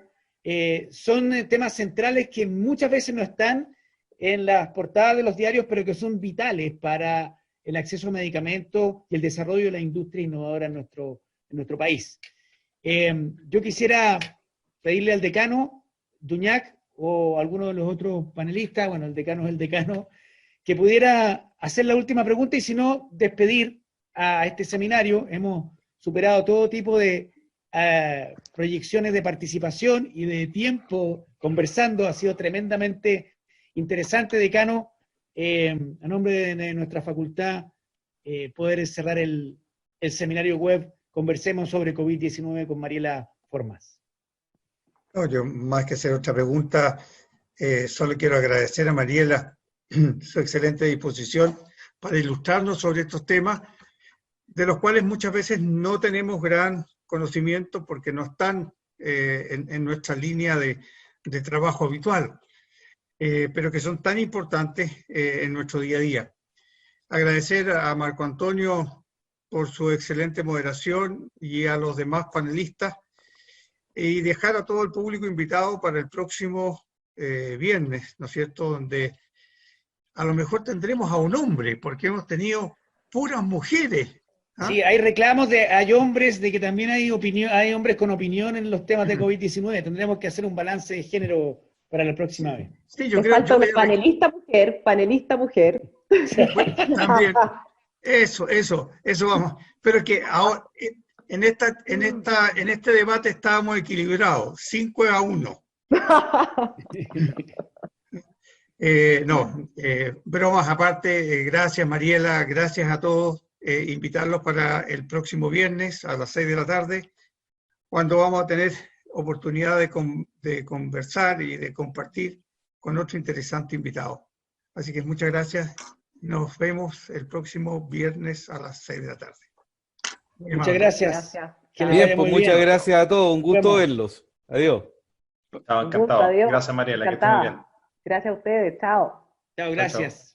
son temas centrales que muchas veces no están en las portadas de los diarios, pero que son vitales para el acceso a medicamentos y el desarrollo de la industria innovadora en nuestro país. Yo quisiera pedirle al decano Duñac o alguno de los otros panelistas, bueno, el decano es el decano, que pudiera hacer la última pregunta y si no, despedir a este seminario. Hemos superado todo tipo de proyecciones de participación y de tiempo conversando. Ha sido tremendamente interesante, decano. A nombre de nuestra facultad, poder cerrar el seminario web Conversemos sobre COVID-19 con Mariela Formas. No, yo, más que hacer otra pregunta, solo quiero agradecer a Mariela su excelente disposición para ilustrarnos sobre estos temas, de los cuales muchas veces no tenemos gran conocimiento porque no están en nuestra línea de trabajo habitual, pero que son tan importantes en nuestro día a día. Agradecer a Marco Antonio por su excelente moderación y a los demás panelistas, y dejar a todo el público invitado para el próximo viernes, ¿no es cierto?, donde a lo mejor tendremos a un hombre, porque hemos tenido puras mujeres. ¿Ah? Sí, hay reclamos hay hombres de que también hay hombres con opinión en los temas de COVID-19. Tendremos que hacer un balance de género para la próxima vez. Sí, yo Me creo falta que una panelista mujer. también. Eso vamos. Pero que ahora, en este debate estábamos equilibrados, 5-1. Bromas aparte, gracias Mariela, gracias a todos, invitarlos para el próximo viernes a las 6 de la tarde, cuando vamos a tener oportunidad de conversar y de compartir con otro interesante invitado. Así que muchas gracias, nos vemos el próximo viernes a las 6 de la tarde. Muchas gracias. Que les Bien, vaya pues muy muchas bien. gracias a todos, un gusto verlos. Adiós. Estaba Un gusto, encantado. adiós. Gracias, Mariela, que estén Encantada. muy bien. Gracias a ustedes, chao. Chao, gracias.